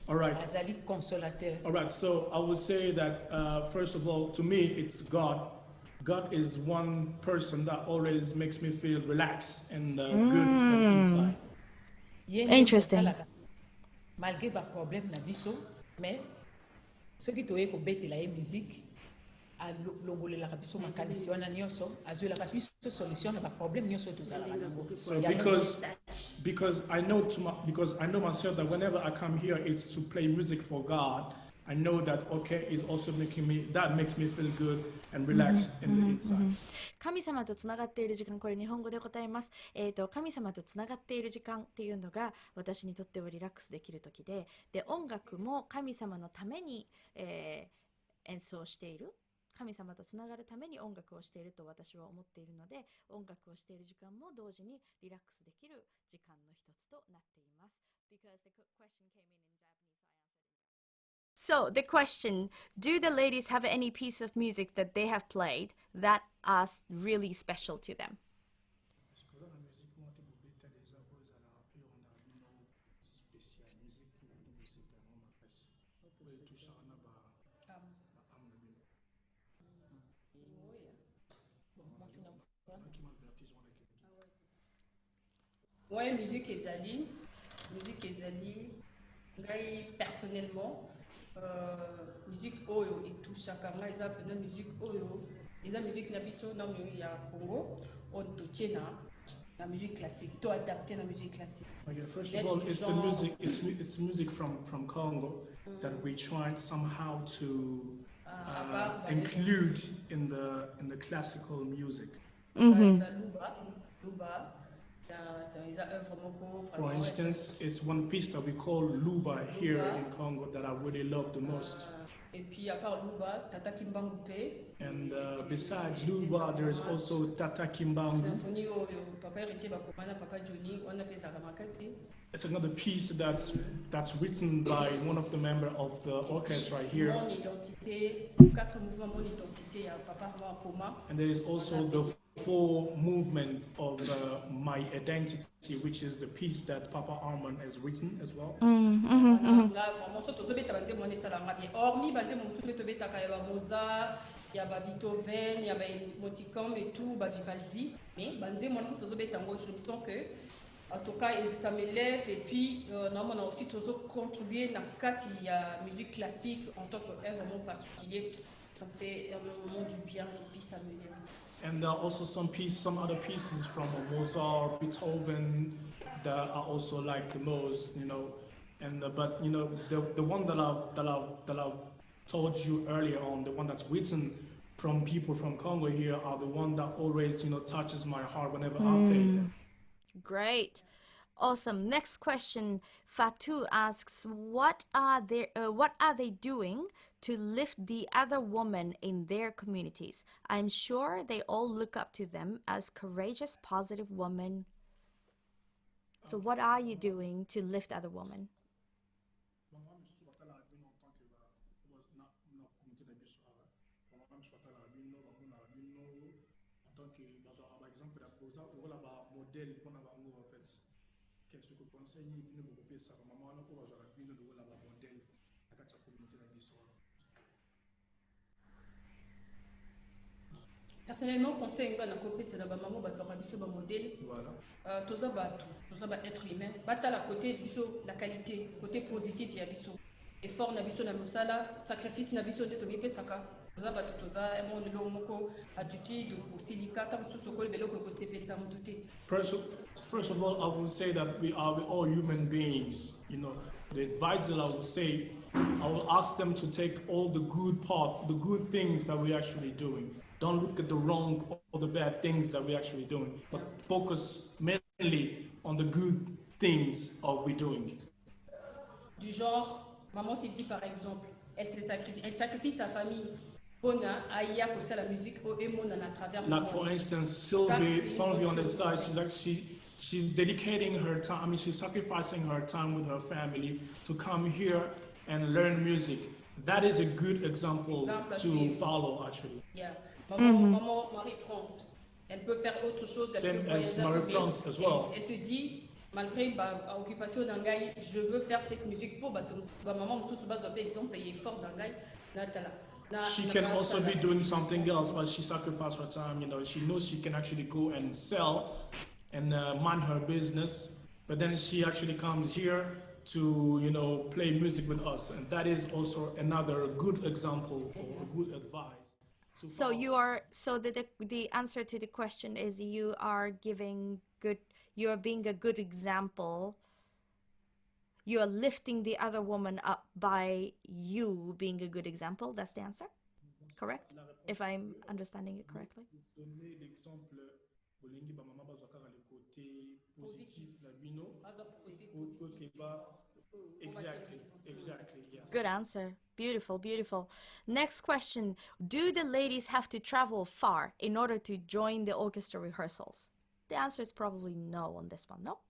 All right. Azali consolateur. All right. So I would say that first of all, to me, it's God. God is one person that always makes me feel relaxed and good on the inside. Interesting. Malgré ba problème na biso, mais soki toye ko betela ye musique a longolelaka biso makanisi wana nyonso azuelaka biso solution na ba problème nyonso tozalaka nango. So because I know myself that whenever I come here, it's to play music for God. I know that is also makes me feel good and relaxed in the inside. 神様とつながっている時間、これ日本語で答えます。神様とつながっている時間っていうのが私にとってはリラックスできる時で、音楽も神様のために、演奏している。神様とつながるために音楽をしていると私は思っているので、音楽をしている時間も同時にリラックスできる時間の一つとなっています。Because the question came in Japanese, so I answered. So the question, do the ladies have any piece of music that they have played that are really special to them? Ouais, musique ezali, ngai personnellement, musique oyo etouchaka ngai eza pena musique oyo, eza musique na biso na ya Congo, on totie na musique classique, to adapté na musique classique. Okay, first of all, it's the music. It's music from Congo that we tried somehow to include in the classical music. For instance, it's one piece that we call Luba here in Congo that I really love the most. And besides Luba, there is also Tata Kimbangu. It's another piece that's written by one of the members of the orchestra here. And there is also the full movement of My Identity, which is the piece that Papa Armand has written as well. Beethoven, il y a Moticam et tout, Vivaldi. Mais je me sens que, en tout cas, ça m'élève. Et puis, on a aussi contribué dans la musique classique en tant qu'œuvre vraiment particulier. Ça me fait un moment du bien et puis ça m'élève. And there are also some other pieces from Mozart, Beethoven that I also like the most, And but the one that I've told you earlier on, the one that's written from people from Congo here, are the one that always touches my heart whenever I play them. Great. Awesome. Next question. Fatu asks, what are they doing to lift the other women in their communities? I'm sure they all look up to them as courageous, positive women. So what are you doing to lift other women? Personnellement, conseil nga na kopesa na bamama bazwaka biso ba modèle. Toza ba être humain. Bata la côté biso la qualité, côté positif ya biso. Effort na biso na mosala, sacrifice na biso de tobi pesaka. Toza mon lelo moko attitude osilika ta mususu ko lebelo ko sepelisa mututé. First of all, I would say that we are all human beings. You know, the advice that I would say, I will ask them to take all the good things that we're actually doing. Don't look at the wrong or the bad things that we're actually doing, but focus mainly on the good things of we're doing. Du genre, maman Sylvie par exemple, elle sacrifie sa famille. Aya pour la musique à travers le Like for instance, Sylvie on the side, she's dedicating her time. I mean, she's sacrificing her time with her family to come here and learn music. That is a good example to follow, actually. Yeah. Maman Marie-France, elle peut faire autre chose. Same as Marie-France as well. Elle se dit, malgré l'occupation d'Angaï, je veux faire cette musique pour maman, par exemple, il est fort d'Angaï. She can also be doing something else, but she sacrificed her time. You know, she knows she can actually go and sell and mind her business, but then she actually comes here to, you know, play music with us, and that is also another good example or good advice. So the answer to the question is you are being a good example. You are lifting the other woman up by you being a good example. That's the answer, correct? If I'm understanding it correctly. Exactly, yes. Good answer. Beautiful, beautiful. Next question. Do the ladies have to travel far in order to join the orchestra rehearsals? The answer is probably no on this one, no?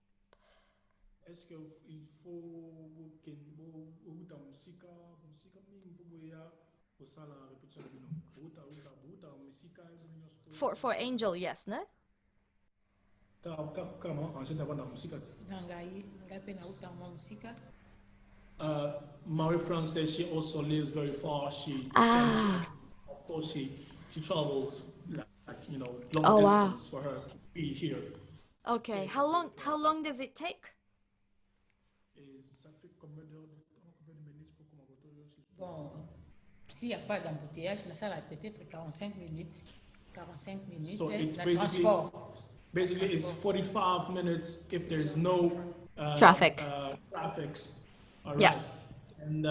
Est-ce qu'il faut for Angel, yes, no? Marie-France says she also lives very far. Of course, she travels long distance for her to be here. Okay, how long does it take? Bon, s'il n'y a pas d'embouteillage, ça va peut-être 45 minutes. 45 minutes. So it's basically it's 45 minutes if there's no traffic. All right. Yeah. And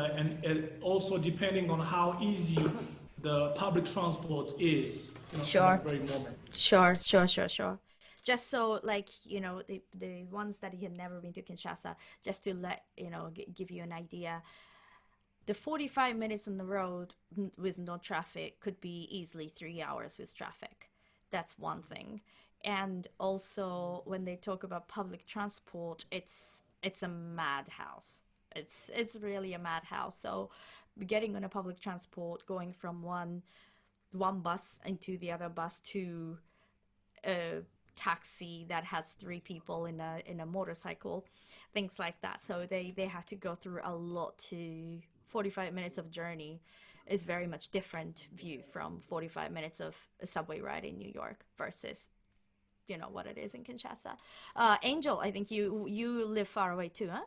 also depending on how easy the public transport is. Sure. At that very moment. Sure. Just so, like, you know, the ones that had never been to Kinshasa, just to give you an idea. The 45 minutes on the road with no traffic could be easily 3 hours with traffic. That's one thing. And also, when they talk about public transport, it's a madhouse. It's really a madhouse. So, getting on a public transport, going from one bus into the other bus to a taxi that has 3 people in a motorcycle, things like that. So they have to go through a lot to 45 minutes of journey is very much different view from 45 minutes of a subway ride in New York versus, you know, what it is in Kinshasa. Angel, I think you live far away too, huh?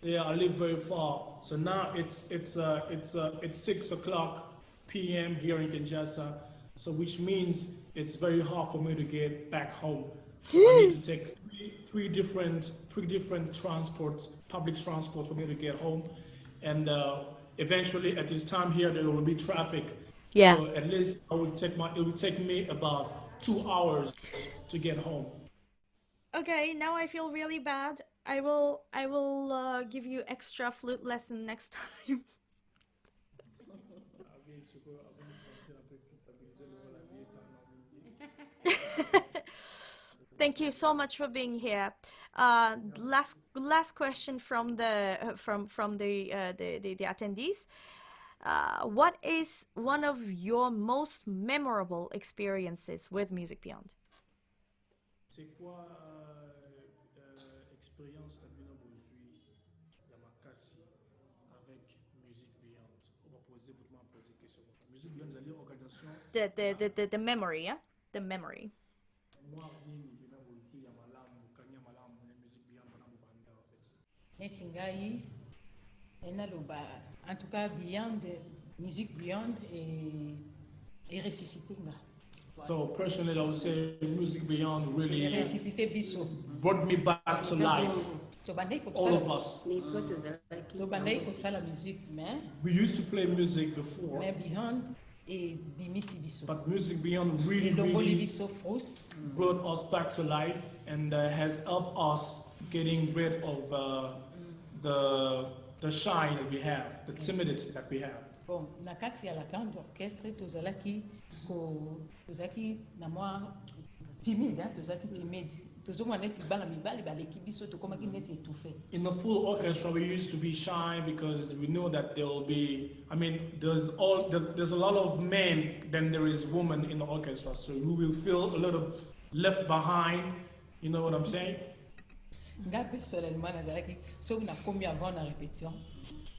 Yeah, I live very far. So now it's 6:00 p.m. here in Kinshasa. So which means it's very hard for me to get back home. I need to take three different transports, public transport for me to get home. And eventually at this time here, there will be traffic. Yeah. So at least it will take me about 2 hours to get home. Okay, now I feel really bad. I will give you extra flute lesson next time. Thank you so much for being here. Last question from the attendees. What is one of your most memorable experiences with Music Beyond? C'est quoi expérience que vous avez Yamakasi avec Music Beyond? On va poser question. Music Beyond, vous allez organisation. The memory, yeah? The memory. Moi, Music Beyond en fait. Netingai, en tout cas, Beyond, Music Beyond et ressuscité. So personally, I would say Music Beyond really Ressuscité biso. brought me back to life. All of us. We used to play music before, but Music Beyond really brought us back to life and has helped us getting rid of the shine that we have, the timidity that we have. Bon, nakati ya la grande orchestre tozalaki na moi timide, tozalaki timide. In the full orchestra, we used to be shy because we know that there will be. I mean, there's a lot of men than there is women in the orchestra, so we will feel a little left behind. You know what I'm saying? Personnellement, so na commis avant la répétition.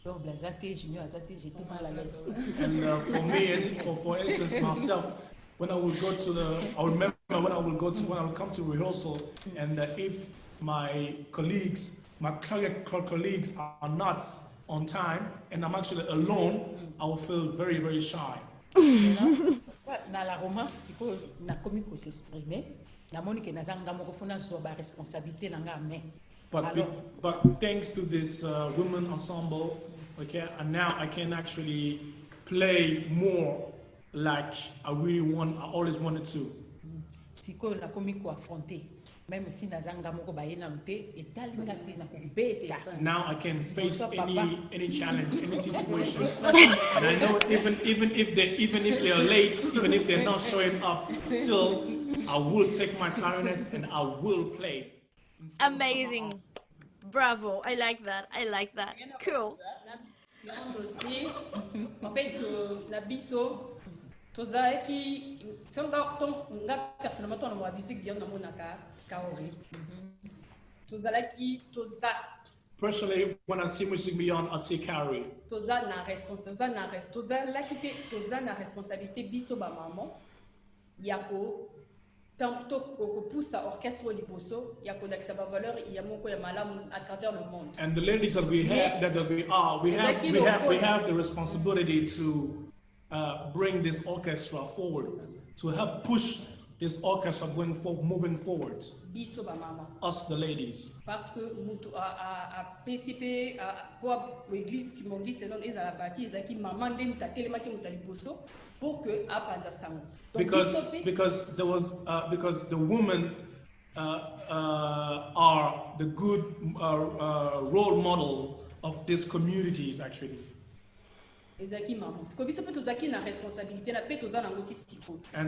Donc, j'étais mal à l'aise. And for me, for instance, myself, when I would go to I remember when I would come to rehearsal, and if my colleagues are not on time, and I'm actually alone, I will feel very, very shy. Dans la romance, c'est que na commis pour s'exprimer, na monique na zanga moko fona zoba responsabilité na nga mais. But thanks to this women ensemble, okay, and now I can actually play more like I always wanted to. Siko na komi ko affronter, même si na zanga moko bayena mte etalinga te na kubeta. Now I can face any challenge, any situation, and I know even if they're late, even if they're not showing up, still I will take my clarinet and I will play. Amazing. Bravo. I like that. Cool. Aussi, en fait, la biso, toza qui, personnellement, ton la musique bien dans mon kaori. Toza qui, toza. Personally, when I see Music Beyond, I see Carrie. Toza na responsabilité biso ba maman. Yako. Tant que pousse orchestre liboso, il y a connexion à valeur, il y a mon à travers le monde. And the ladies that we have, we have the responsibility to bring this orchestra forward, to help push this orchestra moving forward. Biso ba mama. Us, the ladies. Parce que mutu a participer pour l'église qui m'ont dit non ils à la partie ils a qui maman ndem ta telema ki muta liboso pour que apanza sango. Because the women are the good role model of these communities actually. And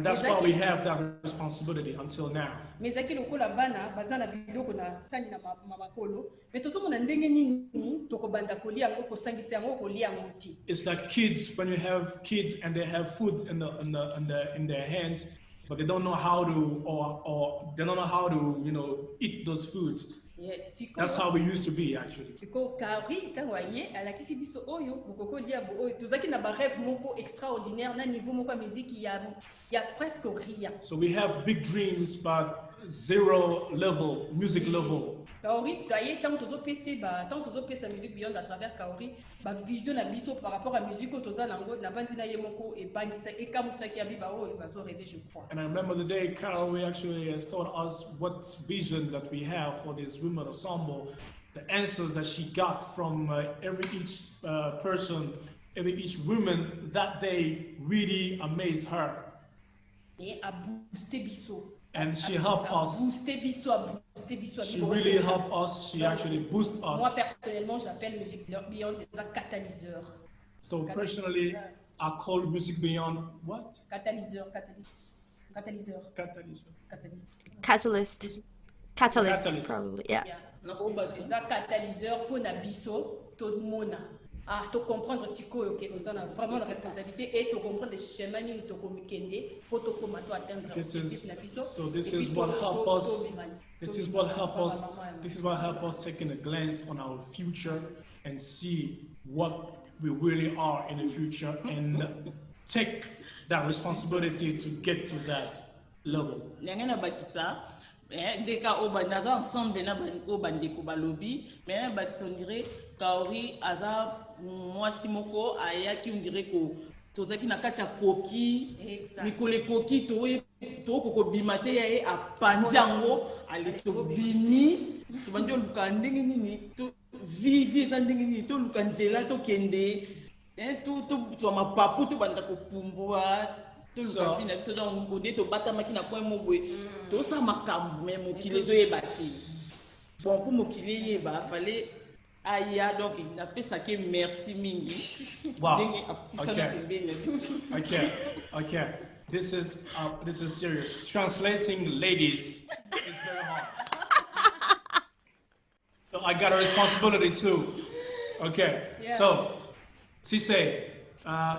that's why we have that responsibility until now. It's like kids, when you have kids and they have food in their hands, but they don't know how to or they don't know how to eat those foods. That's how we used to be actually. So we have big dreams but zero level, music level. Kaori, d'ailleurs, tant que nous musique beyond à travers Kaori, vision à biso par rapport à musique au toza nango, na bandina yemoko et bangisa et kamusaki abiba o et bazo rêver je crois. And I remember the day Kaori actually has told us what vision that we have for this women ensemble the answers that she got from each person, each woman that day really amazed her. Et a boosté biso. And she helped us. Boosté biso, boosté biso. She really helped us. She actually boosted us. Moi personnellement, j'appelle Music Beyond des catalyseurs. So personally, I call Music Beyond what? Catalyseur. Catalyst, probably, yeah. C'est un catalyseur pour na biso, tout le monde. Ah, tu comprendre ce que tu as vraiment la responsabilité et tu comprendre les chemins que tu communiquer pour te combattre atteindre l'objectif na biso. So this is what help us. This is what help us. This is what help us taking a glance on our future and see what we really are in the future and take that responsibility to get to that level. Deka oba naza ensemble na oba ndeko balobi mais na bakisa on dirait kaori aza mwasi moko ayaki on dirait ko tozaki na kati ya koki mikole koki to koko bimate ya e apanjango ale to bimi to bandi luka ndenge nini to vivi za ndenge nini to luka nzela to kende to mapapu to banda ko pumbwa. So on dit au batamaki na point mobwe to sa makambu mais mokile zo yebati bon pour mokile yeba fallait aya donc il appelle ça que merci mingi. Wow. Okay. This is serious. Translating ladies is very hard. So I got a responsibility too. Okay. Yeah. So she said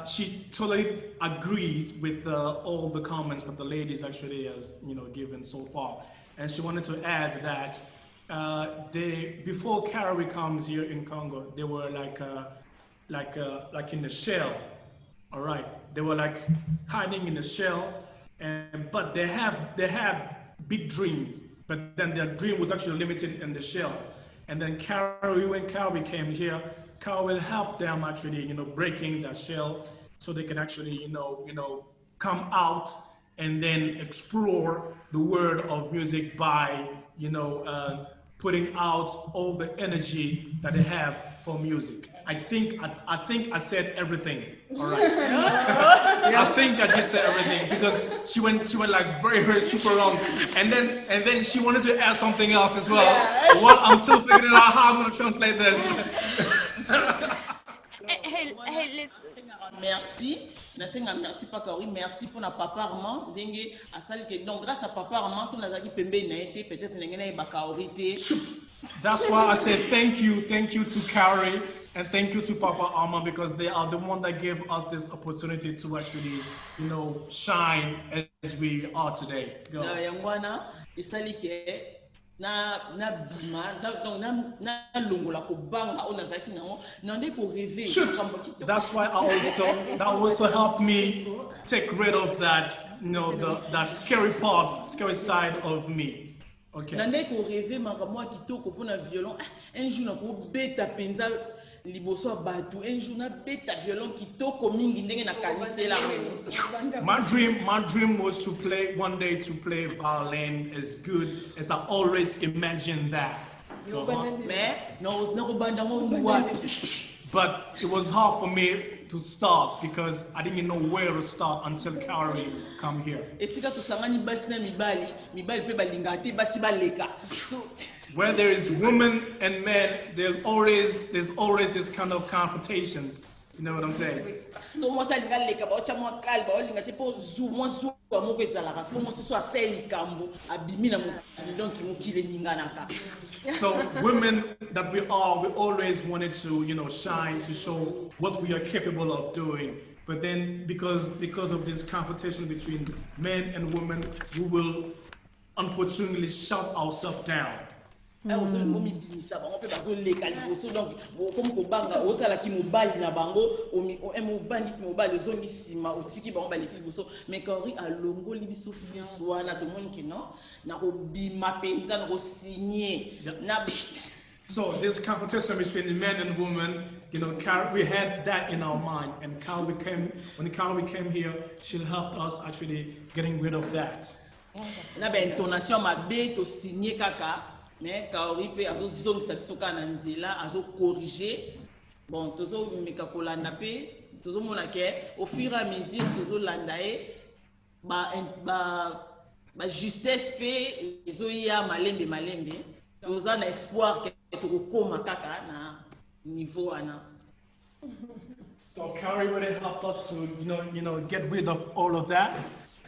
she totally agrees with all the comments that the ladies actually has given so far, and she wanted to add that before Carrie comes here in Congo, they were like in the shell. All right, they were like hiding in the shell, but they have big dreams, but then their dream was actually limited in the shell. And then when Carrie came here, Carrie will help them actually, breaking that shell so they can actually, come out and then explore the world of music by, putting out all the energy that they have for music. I think I said everything. All right. I think I did say everything because she went like very super long, and then she wanted to add something else as well. Yeah. Well, I'm still figuring out how I'm gonna translate this. Hey, listen. Merci. Merci Papa, oui, merci pour na papa Armand. Dengue à salle que donc grâce à papa Armand, son azaki pembe na été peut-être n'engena bakaorité. That's why I said thank you to Carrie and thank you to Papa Armand because they are the one that gave us this opportunity to actually, shine as we are today. Go. Na yangwana isali ke na bima na longola ko banga ona zaki nango na ndeko rêver. That's why that also helped me take rid of that, that scary side of me. Okay. Na ndeko rêver makamwa kitoko pona violon. Un jour na ko beta penza liboso batu un jour na beta violon kitoko mingi ndenge na kanisela. My dream was to play violin as good as I always imagined that. But it was hard for me to start because I didn't know where to start until Carrie come here. Where there is women and men, there's always this kind of confrontations. You know what I'm saying? So women that we always wanted to, shine, to show what we are capable of doing. But then because of this competition between men and women, we will unfortunately shut ourselves down. Donc comme kobanga otala ki mobali na bango omobandi ki mobali zongi sima otiki bango baleki liboso mais quand ri alongo libiso friswana to monki non na obima penza na signer na. So this competition between men and women, we had that in our mind, and when Carrie came here, she helped us actually getting rid of that. Na ba intonation mabe to signer kaka. mais kaori mpe azozongisa biso kaka na nzela azocorrige. Bon tozomeka kolanda mpe tozomona ke au fur et à mesure tozolanda ye justesse mpe ezoya malembe malembe, toza na espoir ke tokokoma kaka na niveau wana. So Carrie really helped us to, get rid of all of that.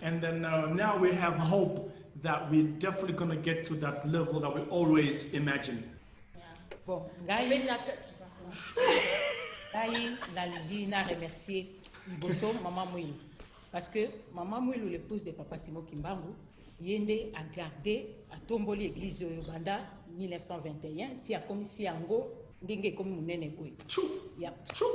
And then now we have hope that we're definitely going to get to that level that we always imagine. Bon, ngai nalingi na remercier liboso Maman Mwilu. Parce que Maman Mwilu, l'épouse de Papa Simon Kimbangu, yende a gardé, a tomboli l'église de Banda 1921, ti a commis si yango, ndenge komi munene boy. True. Yep. True.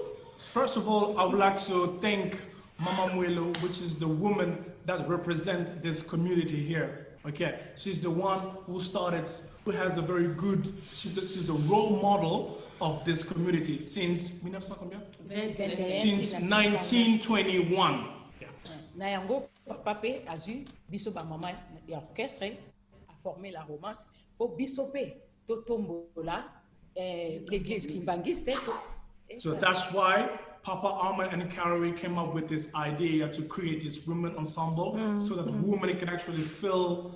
First of all, I would like to thank Mama Mwelo, which is the woman that represents this community here. Okay, she's the one who started, who has a very good, she's a role model of this community since 1921. Yeah. Na yango papa pe azu biso ba mama ya orchestre a formé la romance po biso pe to tombola l'église kimbangiste. So that's why Papa Armand and Carrie came up with this idea to create this women ensemble so that women can actually feel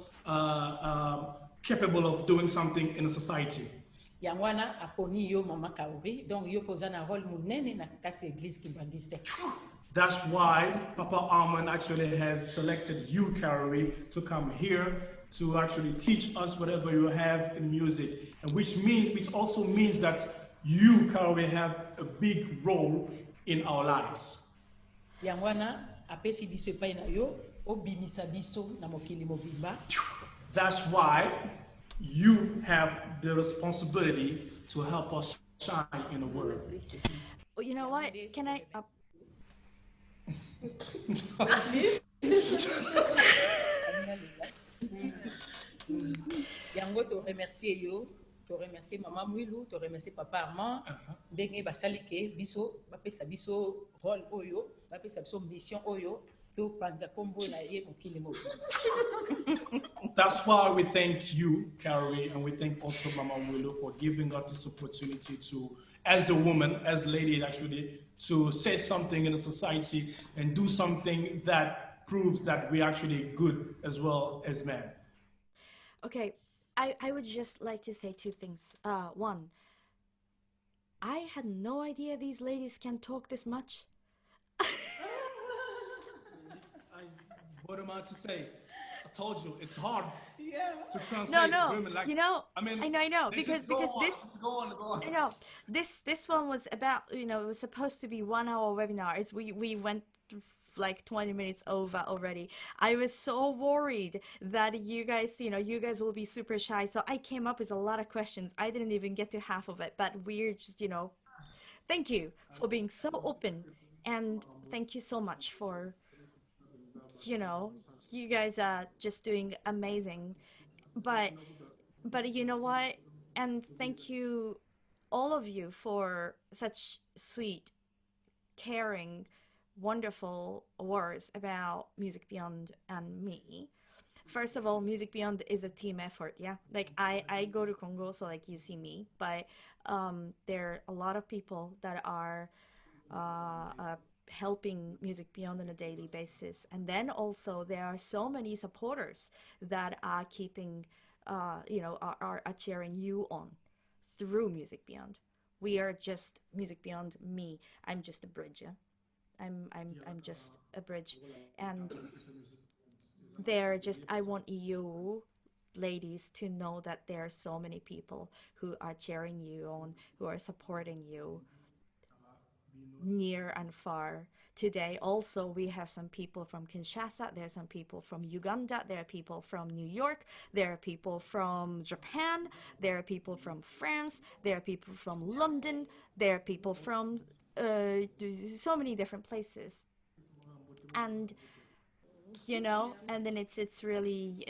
capable of doing something in a society. Yangwana aponi yo mama Kaori, donc yo posa na rôle munene na kati église kimbangiste. That's why Papa Armand actually has selected you, Carrie, to come here to actually teach us whatever you have in music, and which also means that you, Carrie, have a big role in our lives. Yangwana apesi biso epai na yo obimisa biso na mokili mobimba. That's why you have the responsibility to help us shine in the world. Well, you know what? Can I? Yango to remercier yo, to remercier Maman Mwilu, to remercier Papa Armand, ndenge basali ke biso bapesa biso rôle oyo, bapesa biso mission oyo, to panza kombo na ye mokili mobimba. That's why we thank you, Carrie, and we thank also Mama Willow for giving us this opportunity to, as a woman, as ladies actually, to say something in the society and do something that proves that we're actually good as well as men. Okay, I would just like to say two things. One, I had no idea these ladies can talk this much. What am I to say? I told you it's hard to No, translate no, women. Like, you know, I mean, I know, they because just go on, this, just go on. I know, this one was about, it was supposed to be 1 hour webinar. We went like 20 minutes over already. I was so worried that you guys will be super shy. So I came up with a lot of questions. I didn't even get to half of it, but we're just, thank you for being so open, and thank you so much for, you guys are just doing amazing. But you know what? And thank you, all of you, for such sweet, caring, wonderful words about Music Beyond and me. First of all, Music Beyond is a team effort, yeah? Like, I go to Congo, so, like, you see me. But there are a lot of people that are helping Music Beyond on a daily basis. And then also there are so many supporters that are keeping, are cheering you on through Music Beyond. We are just Music Beyond me. I'm just a bridge, yeah? I'm just a bridge. And I want you ladies to know that there are so many people who are cheering you on, who are supporting you near and far. Today also we have some people from Kinshasa, there are some people from Uganda, there are people from New York, there are people from Japan, there are people from France, there are people from London, there are people from so many different places. And and then it's really,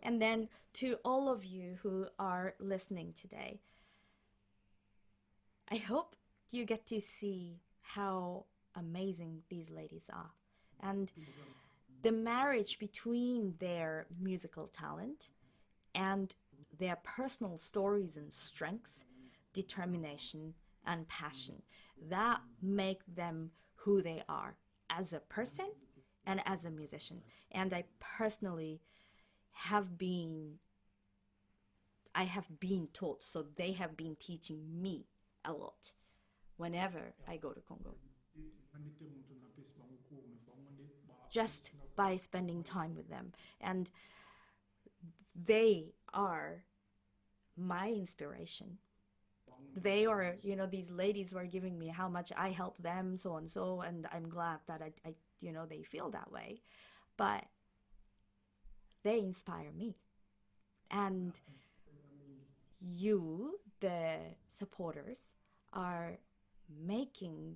and then to all of you who are listening today, I hope you get to see how amazing these ladies are, and the marriage between their musical talent and their personal stories and strength, determination, and passion that make them who they are as a person and as a musician. And have been I have been taught, so they have been teaching me a lot whenever I go to Congo. Just by spending time with them. And they are my inspiration. They are, these ladies were giving me how much I help them, so and so, and I'm glad that they feel that way. But they inspire me. And you, the supporters, are making,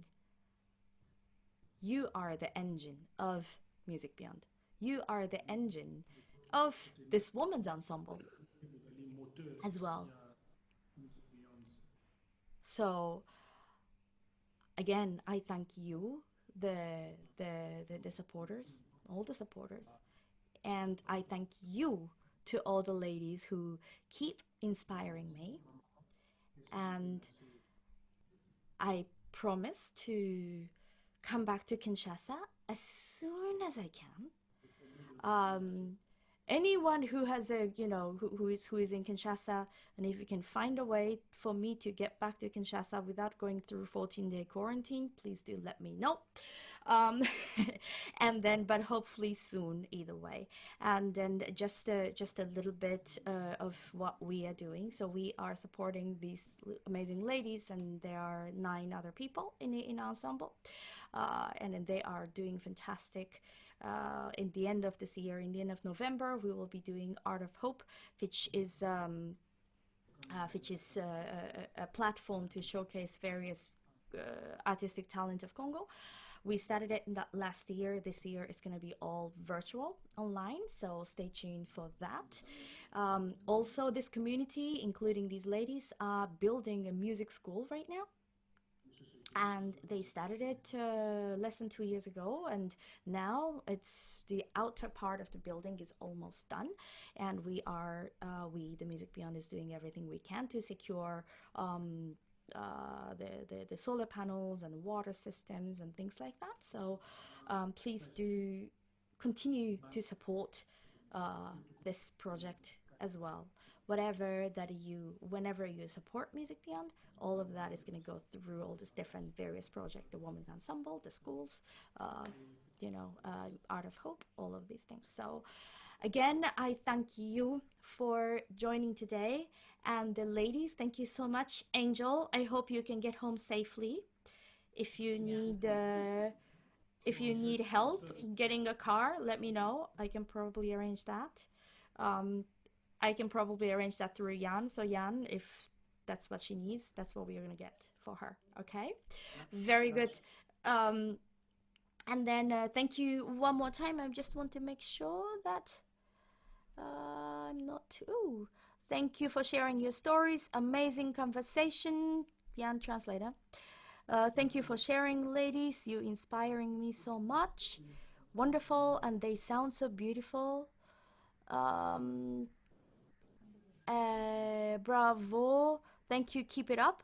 you are the engine of Music Beyond. You are the engine of this woman's ensemble as well. So again, I thank you, the supporters, all the supporters, and I thank you to all the ladies who keep inspiring me. And I promise to come back to Kinshasa as soon as I can. Anyone who has who is in Kinshasa, and if you can find a way for me to get back to Kinshasa without going through 14-day quarantine, please do let me know. And then, but hopefully soon, either way. And then just a little bit of what we are doing. So we are supporting these amazing ladies, and there are 9 other people in our ensemble, and then they are doing fantastic. In the end of this year, in the end of November, we will be doing Art of Hope, which is a platform to showcase various artistic talent of Congo. We started it last year. This year is going to be all virtual, online, so stay tuned for that. Also, this community, including these ladies, are building a music school right now. And they started it less than 2 years ago, and now it's the outer part of the building is almost done, and we, the Music Beyond, is doing everything we can to secure the solar panels and water systems and things like that. So please do continue to support this project as well. Whenever you support Music Beyond, all of that is going to go through all these different various projects, the Women's Ensemble, the schools, Art of Hope, all of these things. So again, I thank you for joining today. And the ladies, thank you so much. Angel, I hope you can get home safely. If you need help getting a car, let me know. I can probably arrange that. I can probably arrange that through Jan. So Jan, if that's what she needs, that's what we're going to get for her. Okay? Very good. And then thank you one more time. I just want to make sure that I'm not too... Thank you for sharing your stories. Amazing conversation. Jan, translator. Thank you for sharing, ladies. You're inspiring me so much. Wonderful, and they sound so beautiful. Bravo. Thank you. Keep it up.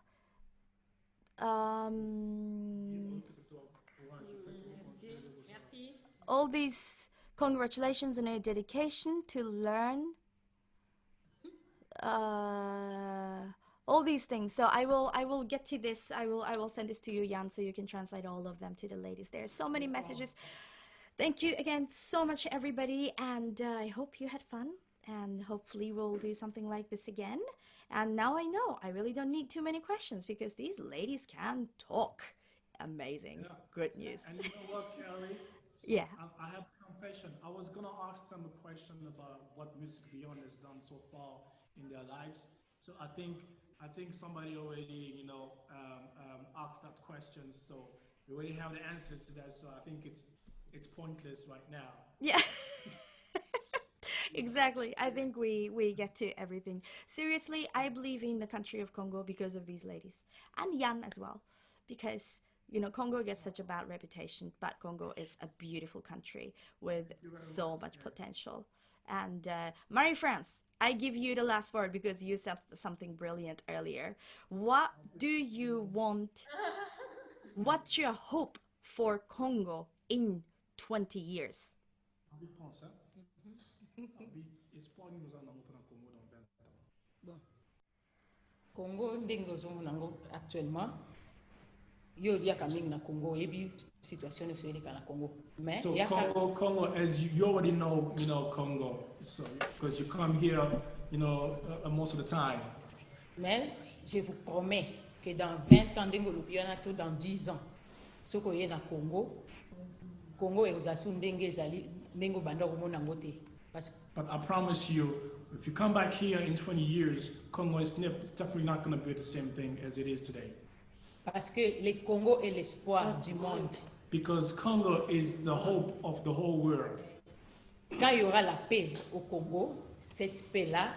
All these congratulations on your dedication to learn. All these things. So I will get to this. I will send this to you, Jan, so you can translate all of them to the ladies. There are so many messages. Thank you again so much, everybody, and I hope you had fun, and hopefully we'll do something like this again. And now I know I really don't need too many questions because these ladies can talk. Amazing. Yeah. Good news. And you know what, Carrie? Yeah. I have a confession. I was going to ask them a question about what Music Beyond has done so far in their lives. So I think somebody already, asked that question. So we already have the answers to that. So I think it's pointless right now. Yeah. Exactly. I think we get to everything. Seriously, I believe in the country of Congo because of these ladies. And Jan as well. Because, Congo gets such a bad reputation, but Congo is a beautiful country with so much potential. And Marie-France, I give you the last word because you said something brilliant earlier. What do you want? What's your hope for Congo in 20 years? En français, espoir nous en avons pour le Congo dans 20 ans. Bon. Congo ndenge ozomona yango actuellement yo liaka mingi na Congo oyebi situation nyonso eleka na Congo mais So Congo, as you already know, Congo, so because you come here, most of the time. mais je vous promets que dans 20 ans ndenge olobi wana to dans 10 ans soki oye na Congo ekozasu ndenge ezali ndenge obanda komona yango te. But I promise you, if you come back here in 20 years, Congo is definitely not going to be the same thing as it is today. Parce que le Congo est l'espoir du monde. Because Congo is the hope of the whole world. Quand il y aura la paix au Congo, cette paix-là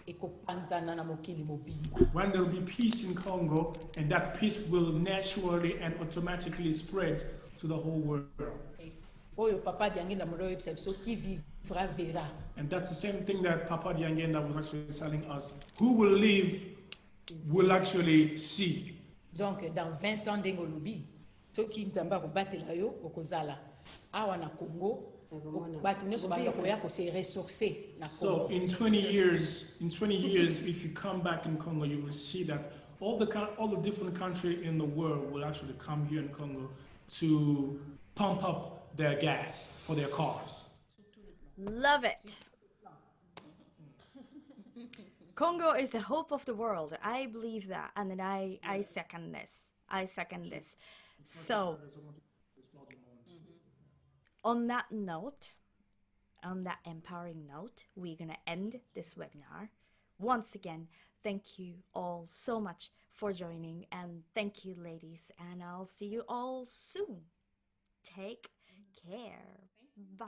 ekopanzana na mokili mobimba. When there will be peace in Congo, and that peace will naturally and automatically spread to the whole world. Oyo Papa Diangenda Molo yebisa biso qui vivra verra. And that's the same thing that Papa Diangenda was actually telling us. Who will live will actually see. Donc dans 20 ans ndenge olobi soki nzambe akobatela yo okozala awa na Congo bato nyonso bakoya ko se ressourcer na Congo. So in 20 years, if you come back in Congo, you will see that all the different countries in the world will actually come here in Congo to pump up their gas for their cars. Love it. Congo is the hope of the world. I believe that, and then I second this. I second this. So, on that note, on that empowering note, we're gonna end this webinar. Once again, thank you all so much for joining, and thank you, ladies, and I'll see you all soon. Take care. Bye.